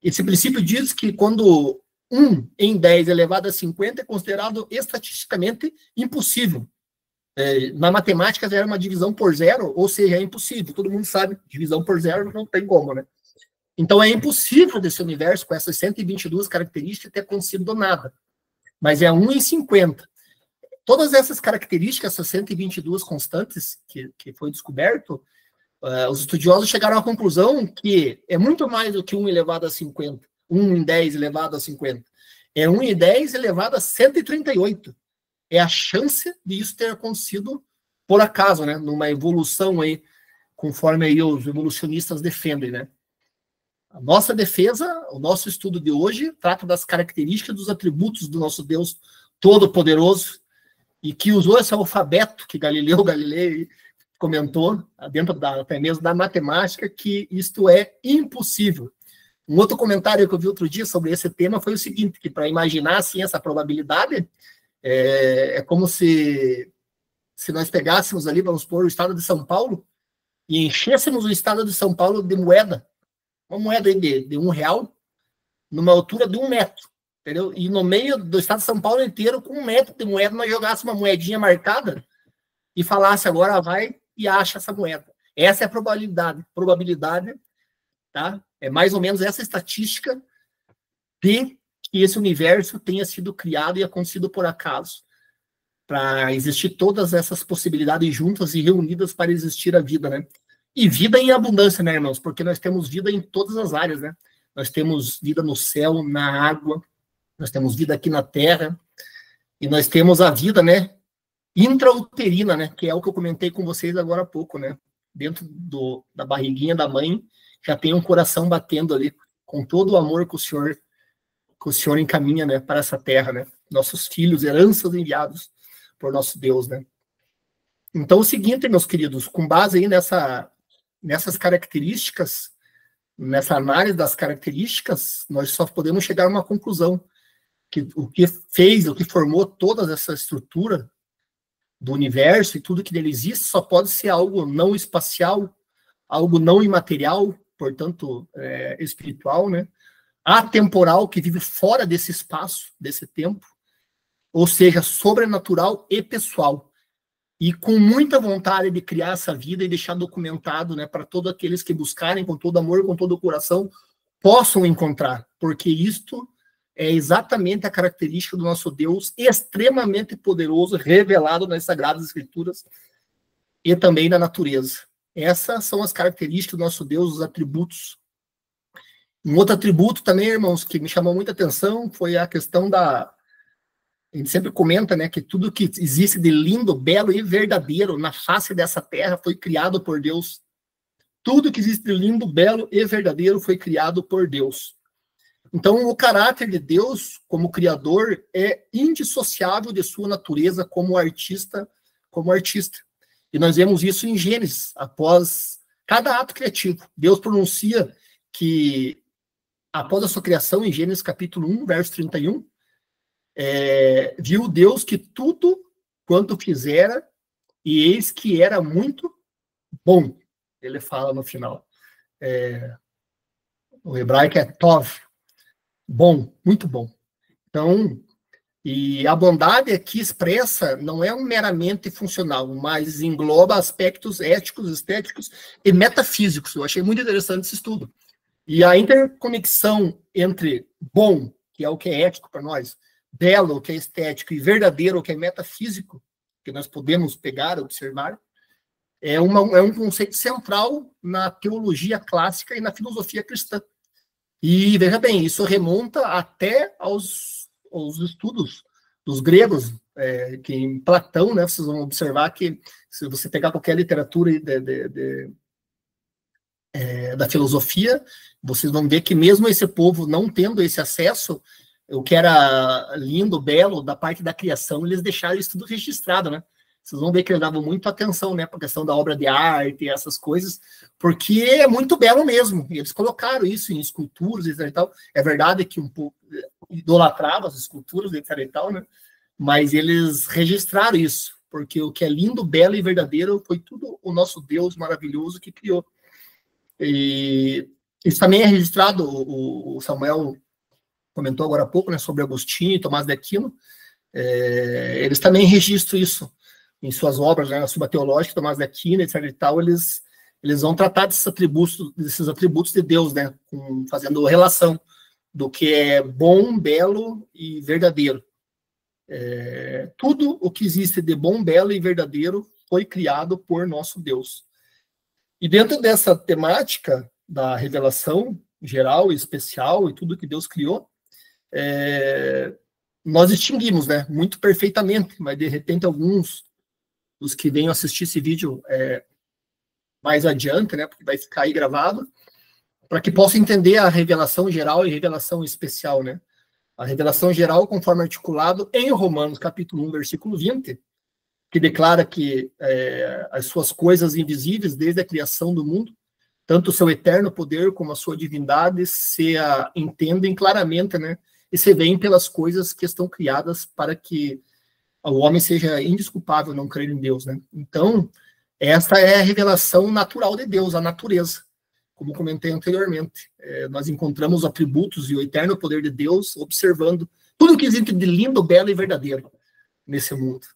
esse princípio diz que quando 1 em 10 elevado a 50 é considerado estatisticamente impossível. Na matemática era uma divisão por zero, ou seja, é impossível. Todo mundo sabe, divisão por zero não tem como, né? Então é impossível desse universo, com essas 122 características, ter acontecido nada. Mas é 1 em 50. Todas essas características, essas 122 constantes que foi descoberto, os estudiosos chegaram à conclusão que é muito mais do que 1 elevado a 50. 1 em 10 elevado a 50. É 1 em 10 elevado a 138. É a chance de isso ter acontecido por acaso, né? Numa evolução aí, conforme aí os evolucionistas defendem, né? A nossa defesa, o nosso estudo de hoje, trata das características, dos atributos do nosso Deus Todo-Poderoso, e que usou esse alfabeto que Galileu Galilei comentou, dentro até mesmo da matemática, que isto é impossível. Um outro comentário que eu vi outro dia sobre esse tema foi o seguinte, que para imaginar assim, essa probabilidade, é como se nós pegássemos ali, vamos supor, o estado de São Paulo e enchêssemos o estado de São Paulo de moeda, uma moeda de R$1, numa altura de 1 metro, entendeu? E no meio do estado de São Paulo inteiro, com 1 metro de moeda, nós jogássemos uma moedinha marcada e falasse agora vai e acha essa moeda. Essa é a probabilidade, tá? É mais ou menos essa estatística de que esse universo tenha sido criado e acontecido por acaso, para existir todas essas possibilidades juntas e reunidas para existir a vida, né? E vida em abundância, né, irmãos? Porque nós temos vida em todas as áreas, né? Nós temos vida no céu, na água, nós temos vida aqui na terra, e nós temos a vida, né, intrauterina, né, que é o que eu comentei com vocês agora há pouco, né? Dentro da barriguinha da mãe, já tem um coração batendo ali, com todo o amor que o Senhor encaminha, né, para essa terra, né? Nossos filhos, heranças enviados por nosso Deus, né? Então, o seguinte, meus queridos, com base aí nessas características, nessa análise das características, nós só podemos chegar a uma conclusão, que o que formou toda essa estrutura do universo e tudo que nele existe só pode ser algo não espacial, algo não imaterial, portanto, espiritual, né? Atemporal, que vive fora desse espaço, desse tempo, ou seja, sobrenatural e pessoal. E com muita vontade de criar essa vida e deixar documentado, né, para todos aqueles que buscarem com todo amor, com todo o coração, possam encontrar, porque isto é exatamente a característica do nosso Deus extremamente poderoso, revelado nas Sagradas Escrituras e também na natureza. Essas são as características do nosso Deus, os atributos. Um outro atributo também, irmãos, que me chamou muita atenção foi a questão A gente sempre comenta, né, que tudo que existe de lindo, belo e verdadeiro na face dessa terra foi criado por Deus. Tudo que existe de lindo, belo e verdadeiro foi criado por Deus. Então, o caráter de Deus como criador é indissociável de sua natureza como artista, E nós vemos isso em Gênesis, após cada ato criativo. Deus pronuncia que, após a sua criação, em Gênesis capítulo 1, verso 31, viu Deus que tudo quanto fizera, e eis que era muito bom. Ele fala no final. O hebraico é tov. Bom, muito bom. Então, e a bondade aqui expressa não é um meramente funcional, mas engloba aspectos éticos, estéticos e metafísicos. Eu achei muito interessante esse estudo. E a interconexão entre bom, que é o que é ético para nós, belo, que é estético, e verdadeiro, que é metafísico, que nós podemos pegar, observar, é um conceito central na teologia clássica e na filosofia cristã. E, veja bem, isso remonta até aos estudos dos gregos, que em Platão, né, vocês vão observar que, se você pegar qualquer literatura da filosofia, vocês vão ver que mesmo esse povo não tendo esse acesso, o que era lindo, belo, da parte da criação, eles deixaram isso tudo registrado, né? Vocês vão ver que eles davam muito atenção, né, para a questão da obra de arte e essas coisas, porque é muito belo mesmo. E eles colocaram isso em esculturas e tal. É verdade que um pouco idolatrava as esculturas, etc. e tal, né? Mas eles registraram isso, porque o que é lindo, belo e verdadeiro foi tudo o nosso Deus maravilhoso que criou. E isso também é registrado, o Samuel comentou agora há pouco, né, sobre Agostinho e Tomás de Aquino. Eles também registram isso em suas obras, né, na Suma Teológica, Tomás de Aquino, etc. e tal. Eles vão tratar desses atributos de Deus, né, fazendo relação do que é bom, belo e verdadeiro. Tudo o que existe de bom, belo e verdadeiro foi criado por nosso Deus. E dentro dessa temática da revelação geral e especial e tudo que Deus criou, nós distinguimos, né, muito perfeitamente, mas de repente alguns dos que venham assistir esse vídeo mais adiante, né, porque vai ficar aí gravado, para que possam entender a revelação geral e revelação especial, né? A revelação geral, conforme articulado em Romanos, capítulo 1, versículo 20, que declara que as suas coisas invisíveis, desde a criação do mundo, tanto o seu eterno poder como a sua divindade, se entendem claramente, né? E se veem pelas coisas que estão criadas para que o homem seja indesculpável não crer em Deus, né? Então, essa é a revelação natural de Deus, a natureza. Como comentei anteriormente, nós encontramos os atributos e o eterno poder de Deus observando tudo que existe de lindo, belo e verdadeiro nesse mundo.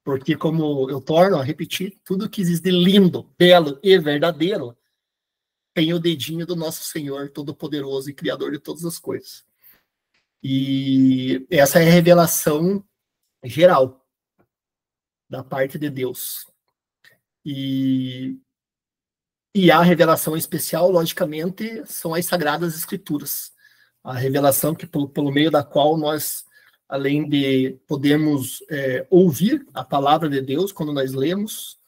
Porque, como eu torno a repetir, tudo que existe de lindo, belo e verdadeiro tem o dedinho do nosso Senhor Todo-Poderoso e Criador de todas as coisas. E essa é a revelação geral da parte de Deus. E a revelação especial, logicamente, são as Sagradas Escrituras. A revelação que pelo meio da qual nós, além de podermos ouvir a palavra de Deus quando nós lemos,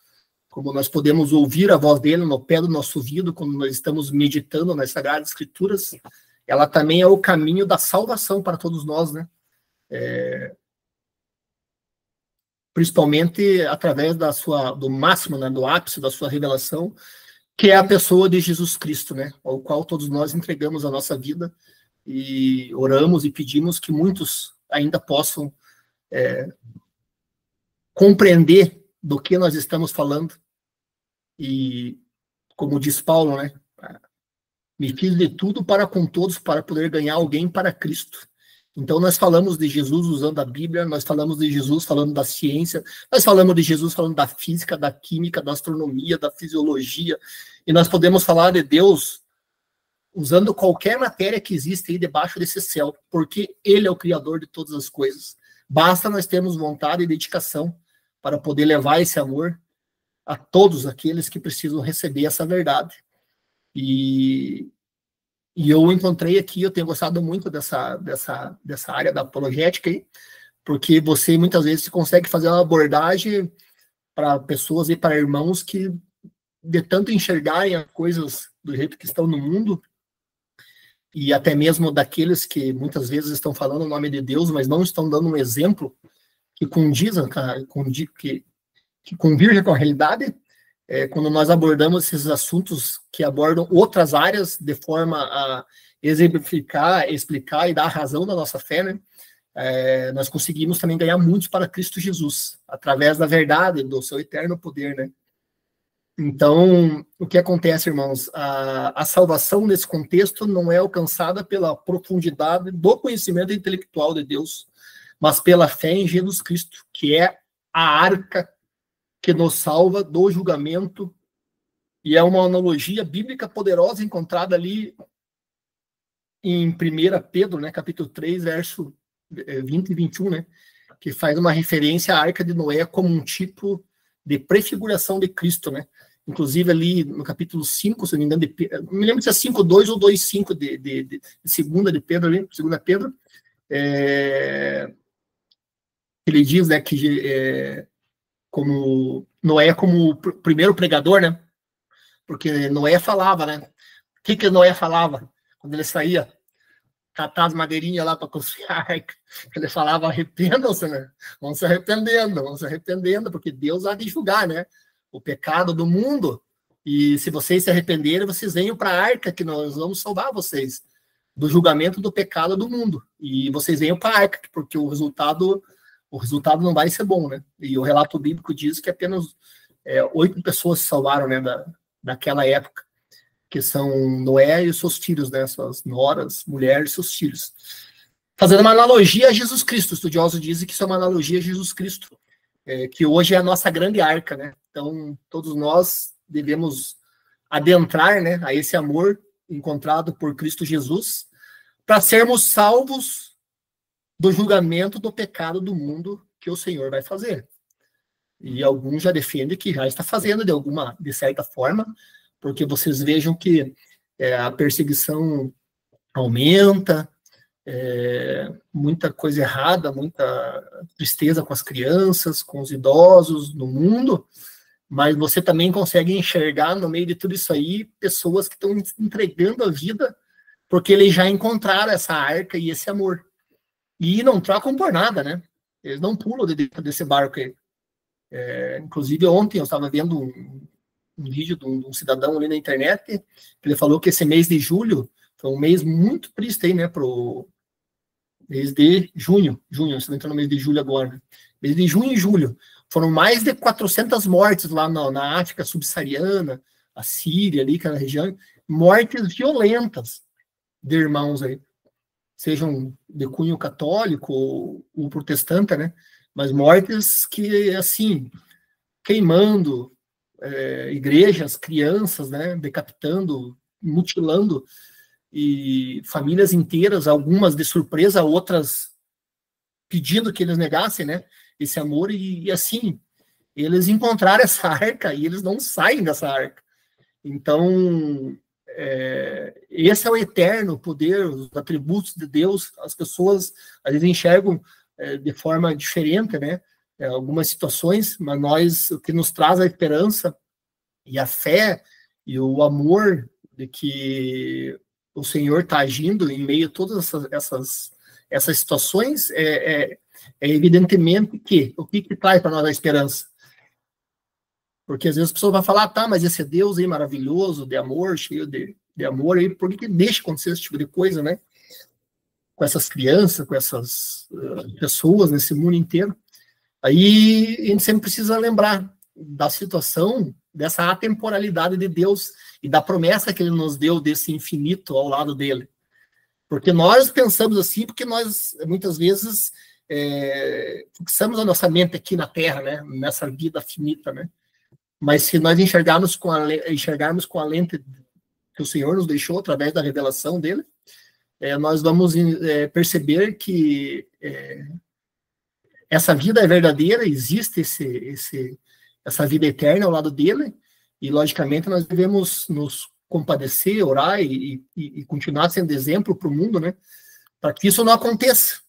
como nós podemos ouvir a voz dele no pé do nosso ouvido quando nós estamos meditando nas Sagradas Escrituras, ela também é o caminho da salvação para todos nós, né? Principalmente através do máximo, né, do ápice da sua revelação, que é a pessoa de Jesus Cristo, né, ao qual todos nós entregamos a nossa vida e oramos e pedimos que muitos ainda possam compreender do que nós estamos falando. E, como diz Paulo, né, me fiz de tudo para com todos, para poder ganhar alguém para Cristo. Então, nós falamos de Jesus usando a Bíblia, nós falamos de Jesus falando da ciência, nós falamos de Jesus falando da física, da química, da astronomia, da fisiologia, e nós podemos falar de Deus usando qualquer matéria que existe aí debaixo desse céu, porque Ele é o Criador de todas as coisas. Basta nós termos vontade e dedicação para poder levar esse amor a todos aqueles que precisam receber essa verdade. E eu encontrei aqui, eu tenho gostado muito dessa área da apologética aí, porque você muitas vezes consegue fazer uma abordagem para pessoas e para irmãos que, de tanto enxergarem as coisas do jeito que estão no mundo, e até mesmo daqueles que muitas vezes estão falando o nome de Deus, mas não estão dando um exemplo que condiz, que convirja com a realidade, quando nós abordamos esses assuntos que abordam outras áreas de forma a exemplificar, explicar e dar a razão da nossa fé, né? Nós conseguimos também ganhar muitos para Cristo Jesus, através da verdade, do seu eterno poder, né? Então, o que acontece, irmãos? A salvação nesse contexto não é alcançada pela profundidade do conhecimento intelectual de Deus, mas pela fé em Jesus Cristo, que é a arca que nos salva do julgamento, e é uma analogia bíblica poderosa encontrada ali em 1 Pedro, né, capítulo 3, verso 20 e 21, né, que faz uma referência à arca de Noé como um tipo de prefiguração de Cristo, né? Inclusive ali no capítulo 5, se não me engano, não me lembro se é 5:2 ou 2:5 de segunda de Pedro, ali, segunda Pedro, ele diz, né, que como Noé como o primeiro pregador, né? Porque Noé falava, né? O que Noé falava quando ele saía catar as madeirinhas lá para construir a arca? Ele falava: arrependam-se, né? Vão se arrependendo, porque Deus há de julgar, né? O pecado do mundo. E se vocês se arrependerem, vocês venham para a arca, que nós vamos salvar vocês do julgamento do pecado do mundo. E vocês venham para a arca, porque o resultado não vai ser bom, né? E o relato bíblico diz que apenas 8 pessoas se salvaram, né, daquela época, que são Noé e os seus filhos, né, suas noras, mulheres e seus filhos. Fazendo uma analogia a Jesus Cristo, estudiosos dizem que isso é uma analogia a Jesus Cristo, que hoje é a nossa grande arca, né? Então, todos nós devemos adentrar, né, a esse amor encontrado por Cristo Jesus, para sermos salvos do julgamento do pecado do mundo que o Senhor vai fazer. E alguns já defendem que já está fazendo de certa forma, porque vocês vejam que a perseguição aumenta, muita coisa errada, muita tristeza com as crianças, com os idosos no mundo, mas você também consegue enxergar no meio de tudo isso aí pessoas que estão entregando a vida porque eles já encontraram essa arca e esse amor. E não trocam por nada, né? Eles não pulam de dentro desse barco aí. Inclusive, ontem eu estava vendo um vídeo de um cidadão ali na internet, que ele falou que esse mês de julho foi um mês muito triste aí, né, pro mês de junho, estamos entrando no mês de julho agora, né? Mês de junho e julho, foram mais de 400 mortes lá na África subsaariana, a Síria ali, aquela região, mortes violentas de irmãos aí, sejam de cunho católico ou protestante, né, mas mortes que, assim, queimando igrejas, crianças, né, decapitando, mutilando, e famílias inteiras, algumas de surpresa, outras pedindo que eles negassem, né, esse amor, e assim, eles encontraram essa arca e eles não saem dessa arca. Então, esse é o eterno poder, os atributos de Deus. As pessoas às vezes enxergam de forma diferente, né, algumas situações, mas o que nos traz a esperança e a fé e o amor de que o Senhor está agindo em meio a todas essas situações, evidentemente que o que traz para nós a esperança? Porque às vezes as pessoas vão falar: tá, mas esse Deus aí maravilhoso, de amor, cheio de amor, aí, por que deixa acontecer esse tipo de coisa, né? Com essas crianças, com essas pessoas nesse mundo inteiro. Aí a gente sempre precisa lembrar da situação, dessa atemporalidade de Deus e da promessa que ele nos deu desse infinito ao lado dele. Porque nós pensamos assim, porque nós muitas vezes fixamos a nossa mente aqui na Terra, né? Nessa vida finita, né? Mas se nós enxergarmos com a lente que o Senhor nos deixou através da revelação dele, nós vamos perceber que essa vida é verdadeira, existe essa vida eterna ao lado dele, e logicamente nós devemos nos compadecer, orar e continuar sendo exemplo para o mundo, né, para que isso não aconteça.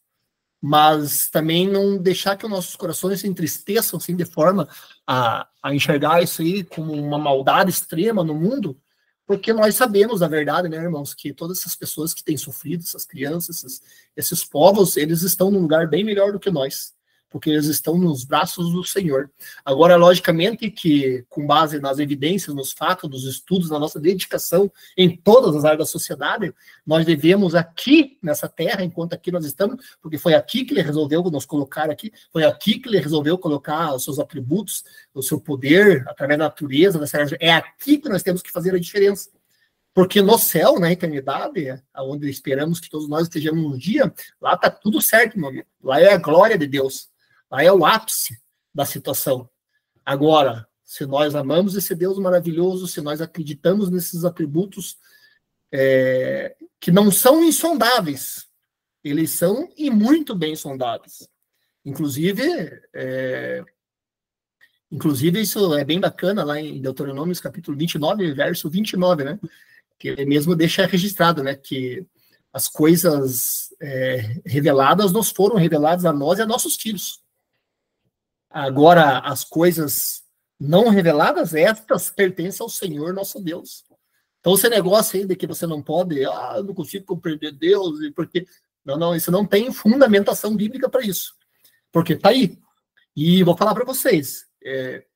mas também não deixar que os nossos corações se entristeçam, assim, de forma a enxergar isso aí como uma maldade extrema no mundo, porque nós sabemos, a verdade, né, irmãos, que todas essas pessoas que têm sofrido, essas crianças, esses povos, eles estão num lugar bem melhor do que nós, porque eles estão nos braços do Senhor. Agora, logicamente que, com base nas evidências, nos fatos, nos estudos, na nossa dedicação em todas as áreas da sociedade, nós devemos aqui, nessa terra, enquanto aqui nós estamos, porque foi aqui que ele resolveu nos colocar aqui, foi aqui que ele resolveu colocar os seus atributos, o seu poder, através da natureza, é aqui que nós temos que fazer a diferença. Porque no céu, na eternidade, onde esperamos que todos nós estejamos um dia, lá está tudo certo, meu amigo. Lá é a glória de Deus. Lá é o ápice da situação. Agora, se nós amamos esse Deus maravilhoso, se nós acreditamos nesses atributos que não são insondáveis, eles são e muito bem sondáveis. Inclusive, isso é bem bacana lá em Deuteronômio, capítulo 29, verso 29, né? Que ele mesmo deixa registrado, né? Que as coisas reveladas nos foram reveladas a nós e a nossos filhos. Agora, as coisas não reveladas, estas pertencem ao Senhor nosso Deus. Então, esse negócio aí de que você não pode, eu não consigo compreender Deus, porque... Não, isso não tem fundamentação bíblica para isso. Porque está aí. E vou falar para vocês,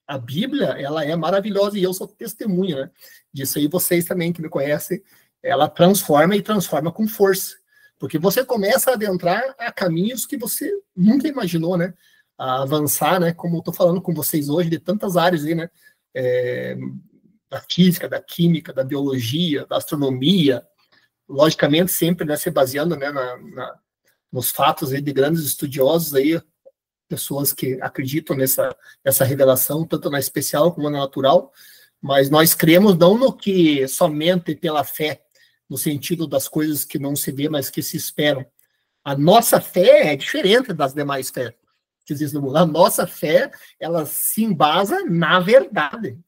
a Bíblia, ela é maravilhosa e eu sou testemunha, né, disso aí. Vocês também que me conhecem, ela transforma e transforma com força. Porque você começa a adentrar a caminhos que você nunca imaginou, né? A avançar, né? Como eu estou falando com vocês hoje, de tantas áreas aí, né? Da física, da química, da biologia, da astronomia, logicamente sempre, né, se baseando, né, nos fatos aí de grandes estudiosos aí, pessoas que acreditam nessa revelação, tanto na especial como na natural, mas nós cremos não no que somente pela fé, no sentido das coisas que não se vê, mas que se esperam. A nossa fé é diferente das demais fés que existem no mundo. A nossa fé, ela se embasa na verdade.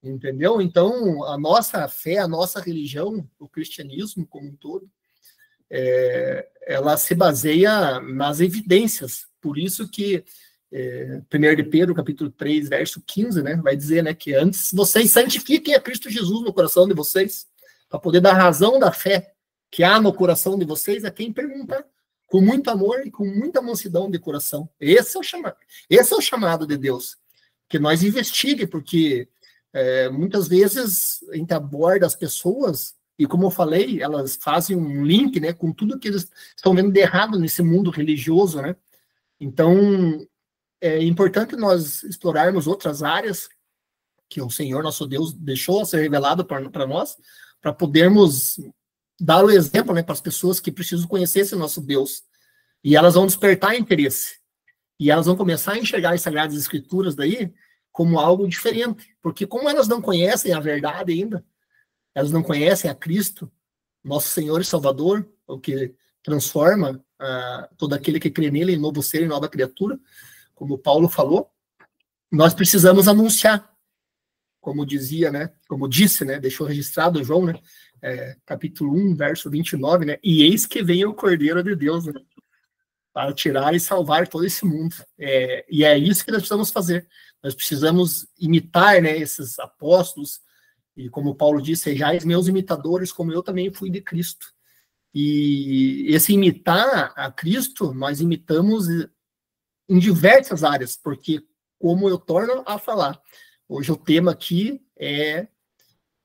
Entendeu? Então, a nossa fé, a nossa religião, o cristianismo como um todo, ela se baseia nas evidências. Por isso que 1 de Pedro, capítulo 3, verso 15, né, vai dizer, né, que antes vocês santifiquem a Cristo Jesus no coração de vocês, para poder dar razão da fé que há no coração de vocês a quem perguntar, com muito amor e com muita mansidão de coração. Esse é o chamado de Deus, que nós investigue, porque muitas vezes a gente aborda as pessoas e, como eu falei, elas fazem um link, né, com tudo que eles estão vendo de errado nesse mundo religioso, né? Então, é importante nós explorarmos outras áreas que o Senhor, nosso Deus, deixou a ser revelado para nós, para podermos dar o exemplo, né, para as pessoas que precisam conhecer esse nosso Deus. E elas vão despertar interesse. E elas vão começar a enxergar as Sagradas Escrituras daí como algo diferente. Porque como elas não conhecem a verdade ainda, elas não conhecem a Cristo, nosso Senhor e Salvador, o que transforma todo aquele que crê nele em novo ser e nova criatura, como Paulo falou, nós precisamos anunciar, como dizia, né, como disse, né, deixou registrado João, né, capítulo 1, verso 29, né, e eis que vem o Cordeiro de Deus, né, para tirar e salvar todo esse mundo. E é isso que nós precisamos fazer. Nós precisamos imitar, né, esses apóstolos, e como Paulo disse, sejais meus imitadores, como eu também fui de Cristo. E esse imitar a Cristo, nós imitamos em diversas áreas, porque, como eu torno a falar, hoje o tema aqui é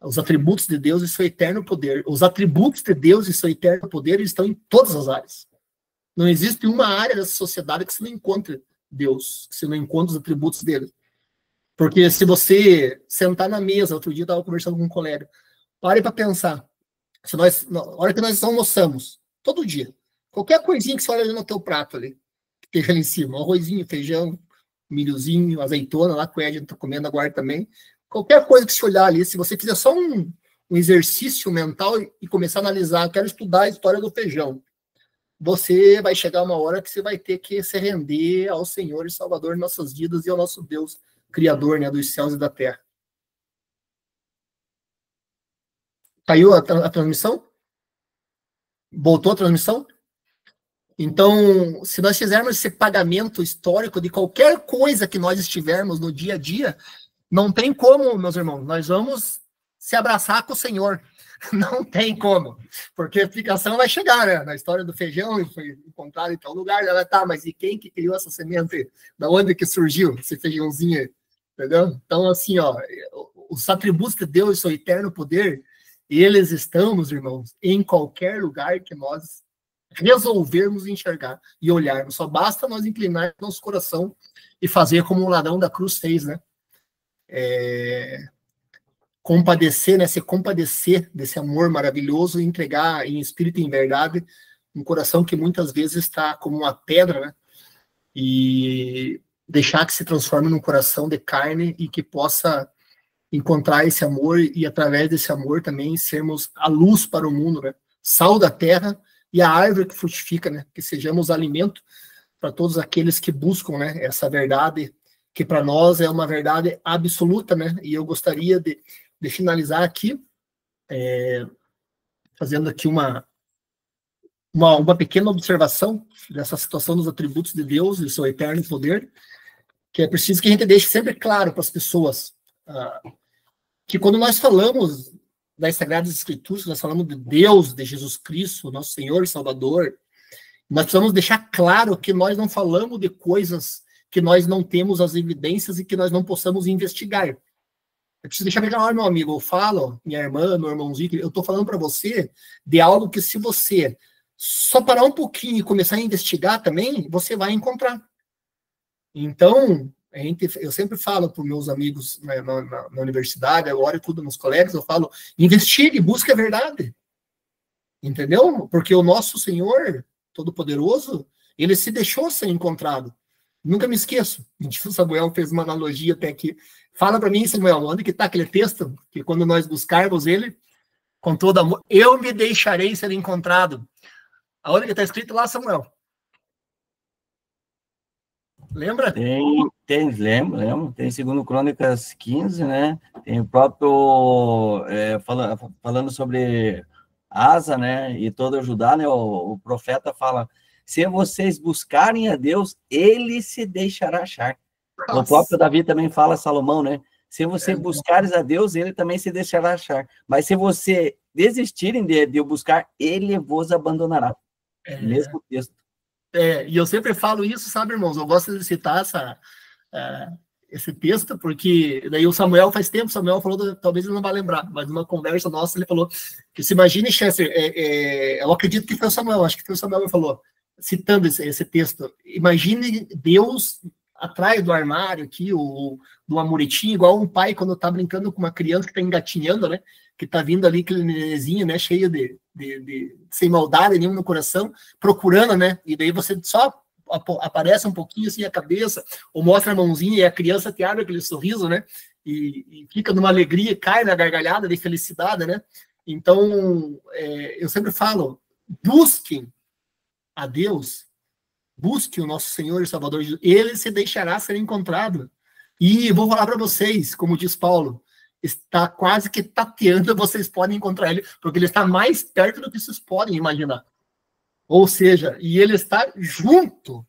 os atributos de Deus e seu eterno poder. Os atributos de Deus e seu eterno poder estão em todas as áreas. Não existe uma área dessa sociedade que se não encontre Deus, que se não encontre os atributos dele. Porque se você sentar na mesa, outro dia eu estava conversando com um colega, pare para pensar, se nós, na hora que nós almoçamos, todo dia, qualquer coisinha que você olha ali no teu prato ali, que tem ali em cima, arrozinho, feijão, milhozinho, azeitona, lá que o Ed está comendo agora também, qualquer coisa que você olhar ali, se você fizer só um exercício mental e começar a analisar, quero estudar a história do feijão, você vai chegar uma hora que você vai ter que se render ao Senhor e Salvador de nossas vidas e ao nosso Deus, Criador, né, dos céus e da terra. Caiu a transmissão? Voltou a transmissão? Então, se nós fizermos esse pagamento histórico de qualquer coisa que nós estivermos no dia a dia, não tem como, meus irmãos, nós vamos se abraçar com o Senhor. Não tem como, porque a explicação vai chegar, né? Na história do feijão, foi encontrado em tal lugar, ela tá, mas e quem que criou essa semente? Da onde que surgiu esse feijãozinho? Entendeu? Então, assim, ó, os atributos de Deus, seu eterno poder, eles estão, meus irmãos, em qualquer lugar que nós resolvermos enxergar e olharmos. Só basta nós inclinar nosso coração e fazer como o ladrão da cruz fez, né? Compadecer, né? Se compadecer desse amor maravilhoso e entregar em espírito e em verdade um coração que muitas vezes está como uma pedra, né? E deixar que se transforme num coração de carne e que possa encontrar esse amor e através desse amor também sermos a luz para o mundo, né? Sal da terra e a árvore que frutifica, né? Que sejamos alimento para todos aqueles que buscam, né? Essa verdade que para nós é uma verdade absoluta, né? E eu gostaria de finalizar aqui, fazendo aqui uma pequena observação dessa situação dos atributos de Deus e seu eterno poder, que é preciso que a gente deixe sempre claro para as pessoas que quando nós falamos das Sagradas Escrituras, nós falamos de Deus, de Jesus Cristo, nosso Senhor e Salvador, nós precisamos deixar claro que nós não falamos de coisas que nós não temos as evidências e que nós não possamos investigar. Eu preciso deixar bem claro, meu amigo, eu falo, minha irmã, meu irmãozinho, eu estou falando para você de algo que se você só parar um pouquinho e começar a investigar também, você vai encontrar. Então, eu sempre falo para os meus amigos, né, na universidade, agora e tudo, nos colegas, eu falo, investigue, busque a verdade. Entendeu? Porque o nosso Senhor Todo-Poderoso, ele se deixou ser encontrado. Nunca me esqueço. O Samuel fez uma analogia até aqui. Fala para mim, Samuel, onde que está aquele texto? Que quando nós buscarmos ele, com todo amor, eu me deixarei ser encontrado. Aonde que está escrito lá, Samuel? Lembra? Lembro. Tem 2 Crônicas 15, né? Tem o próprio, falando sobre Asa, né? E todo Judá, né? O profeta fala, se vocês buscarem a Deus, ele se deixará achar. Nossa. O próprio Davi também fala, Salomão, né? Se você buscares a Deus, ele também se deixará achar. Mas se você desistirem de o buscar, ele vos abandonará. Mesmo texto. E eu sempre falo isso, sabe, irmãos? Eu gosto de citar esse texto, porque daí o Samuel faz tempo, Samuel falou, talvez ele não vai lembrar, mas numa conversa nossa ele falou que se imagine, Chester, eu acredito que foi o Samuel, acho que foi o Samuel que falou, citando esse texto, imagine Deus atrás do armário aqui, ou do amuretinho, igual um pai quando tá brincando com uma criança que tá engatinhando, né? Que tá vindo ali aquele nenenzinho, né? Cheio sem maldade nenhuma no coração, procurando, né? E daí você só aparece um pouquinho assim a cabeça, ou mostra a mãozinha e a criança te abre aquele sorriso, né? E fica numa alegria, cai na gargalhada de felicidade, né? Então, eu sempre falo, busquem a Deus, busque o nosso Senhor e Salvador Jesus, ele se deixará ser encontrado. E vou falar para vocês, como diz Paulo, está quase que tateando, vocês podem encontrar ele, porque ele está mais perto do que vocês podem imaginar. Ou seja, e ele está junto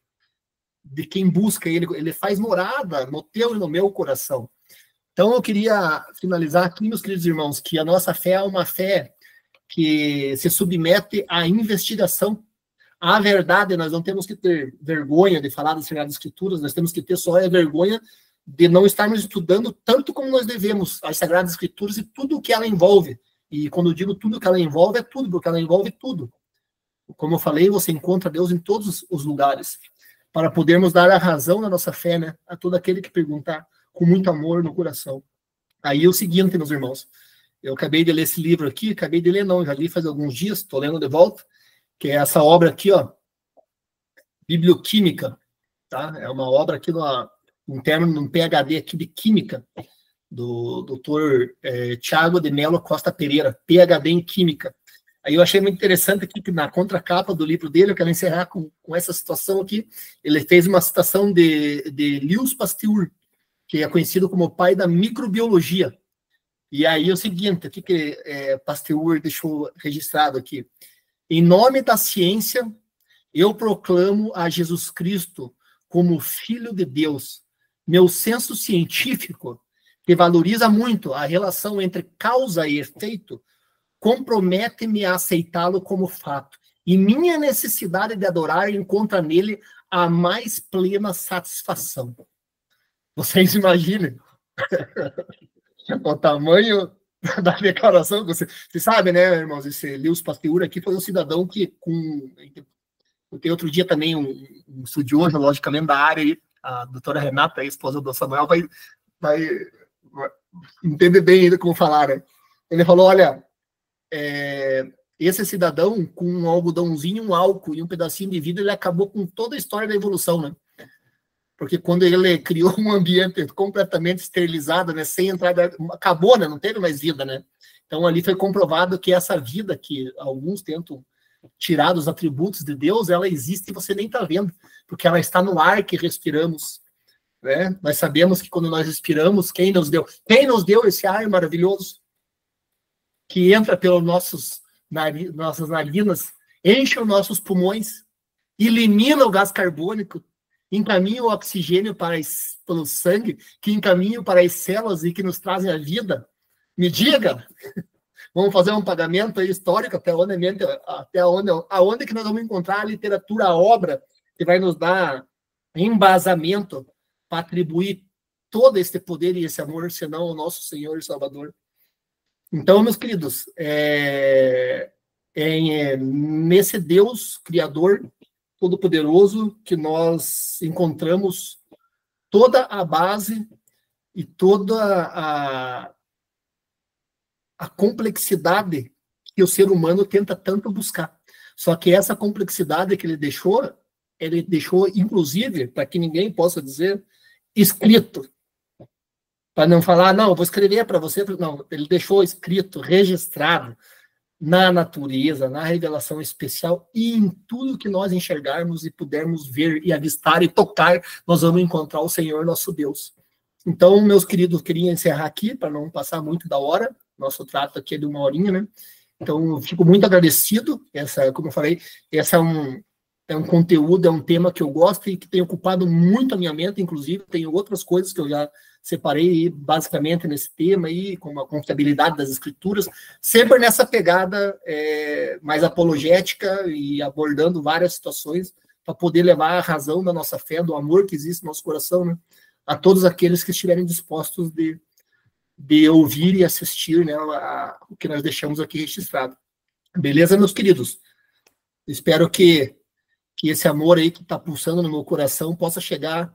de quem busca ele, ele faz morada no teu e no meu coração. Então eu queria finalizar aqui, meus queridos irmãos, que a nossa fé é uma fé que se submete à investigação. A verdade, nós não temos que ter vergonha de falar das Sagradas Escrituras, nós temos que ter só a vergonha de não estarmos estudando tanto como nós devemos as Sagradas Escrituras e tudo o que ela envolve. E quando eu digo tudo que ela envolve, é tudo, porque ela envolve tudo. Como eu falei, você encontra Deus em todos os lugares, para podermos dar a razão da nossa fé, né, a todo aquele que perguntar com muito amor no coração. Aí é o seguinte, meus irmãos, eu acabei de ler esse livro aqui, acabei de ler não, já li faz alguns dias, estou lendo de volta, que é essa obra aqui, ó, Biblioquímica, tá? É uma obra aqui num PhD aqui de Química, do Dr. Tiago de Mello Costa Pereira, PhD em Química. Aí eu achei muito interessante aqui que na contracapa do livro dele, eu quero encerrar com essa situação aqui, ele fez uma citação de Louis Pasteur, que é conhecido como o pai da microbiologia. E aí é o seguinte, o que Pasteur deixou registrado aqui. Em nome da ciência, Eu proclamo a Jesus Cristo como Filho de Deus. Meu senso científico, que valoriza muito a relação entre causa e efeito, compromete-me a aceitá-lo como fato. E minha necessidade de adorar encontra nele a mais plena satisfação. Vocês imaginem o tamanho da declaração. Você sabe, né, irmãos? Esse Lewis Pasteur aqui foi um cidadão que, tem outro dia também um estudioso, logicamente, da área, aí, a doutora Renata, a esposa do Samuel, vai entender bem ainda como falar, né? Ele falou, olha, esse cidadão, com um algodãozinho, um álcool e um pedacinho de vidro, ele acabou com toda a história da evolução, né? Porque quando ele criou um ambiente completamente esterilizado, né, sem entrada, acabou, né, não teve mais vida, né? Então ali foi comprovado que essa vida que alguns tentam tirar dos atributos de Deus, ela existe e você nem está vendo, porque ela está no ar que respiramos, né? Nós sabemos que quando nós respiramos, quem nos deu esse ar maravilhoso que entra pelos nossas narinas, enche os nossos pulmões, elimina o gás carbônico, encaminha o oxigênio pelo sangue, que encaminha para as células e que nos trazem a vida. Me diga, vamos fazer um pagamento aí histórico aonde que nós vamos encontrar a literatura, a obra que vai nos dar embasamento para atribuir todo esse poder e esse amor, senão ao nosso Senhor e Salvador. Então, meus queridos, nesse Deus Criador Todo-Poderoso que nós encontramos toda a base e toda a complexidade que o ser humano tenta tanto buscar. Só que essa complexidade que ele deixou, inclusive, para que ninguém possa dizer, escrito. Para não falar, não, eu vou escrever para você. Não, ele deixou escrito, registrado, na natureza, na revelação especial e em tudo que nós enxergarmos e pudermos ver e avistar e tocar, nós vamos encontrar o Senhor nosso Deus. Então, meus queridos, queria encerrar aqui para não passar muito da hora. Nosso trato aqui é de 1 horinha, né? Então, eu fico muito agradecido. Como eu falei, essa é um conteúdo, é um tema que eu gosto e que tem ocupado muito a minha mente, inclusive tem outras coisas que eu já separei basicamente nesse tema aí, como a confiabilidade das escrituras, sempre nessa pegada mais apologética e abordando várias situações para poder levar a razão da nossa fé, do amor que existe no nosso coração, né, a todos aqueles que estiverem dispostos de ouvir e assistir, né, o que nós deixamos aqui registrado. Beleza, meus queridos? Espero que esse amor aí que está pulsando no meu coração possa chegar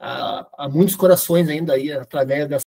a muitos corações ainda aí, através dessa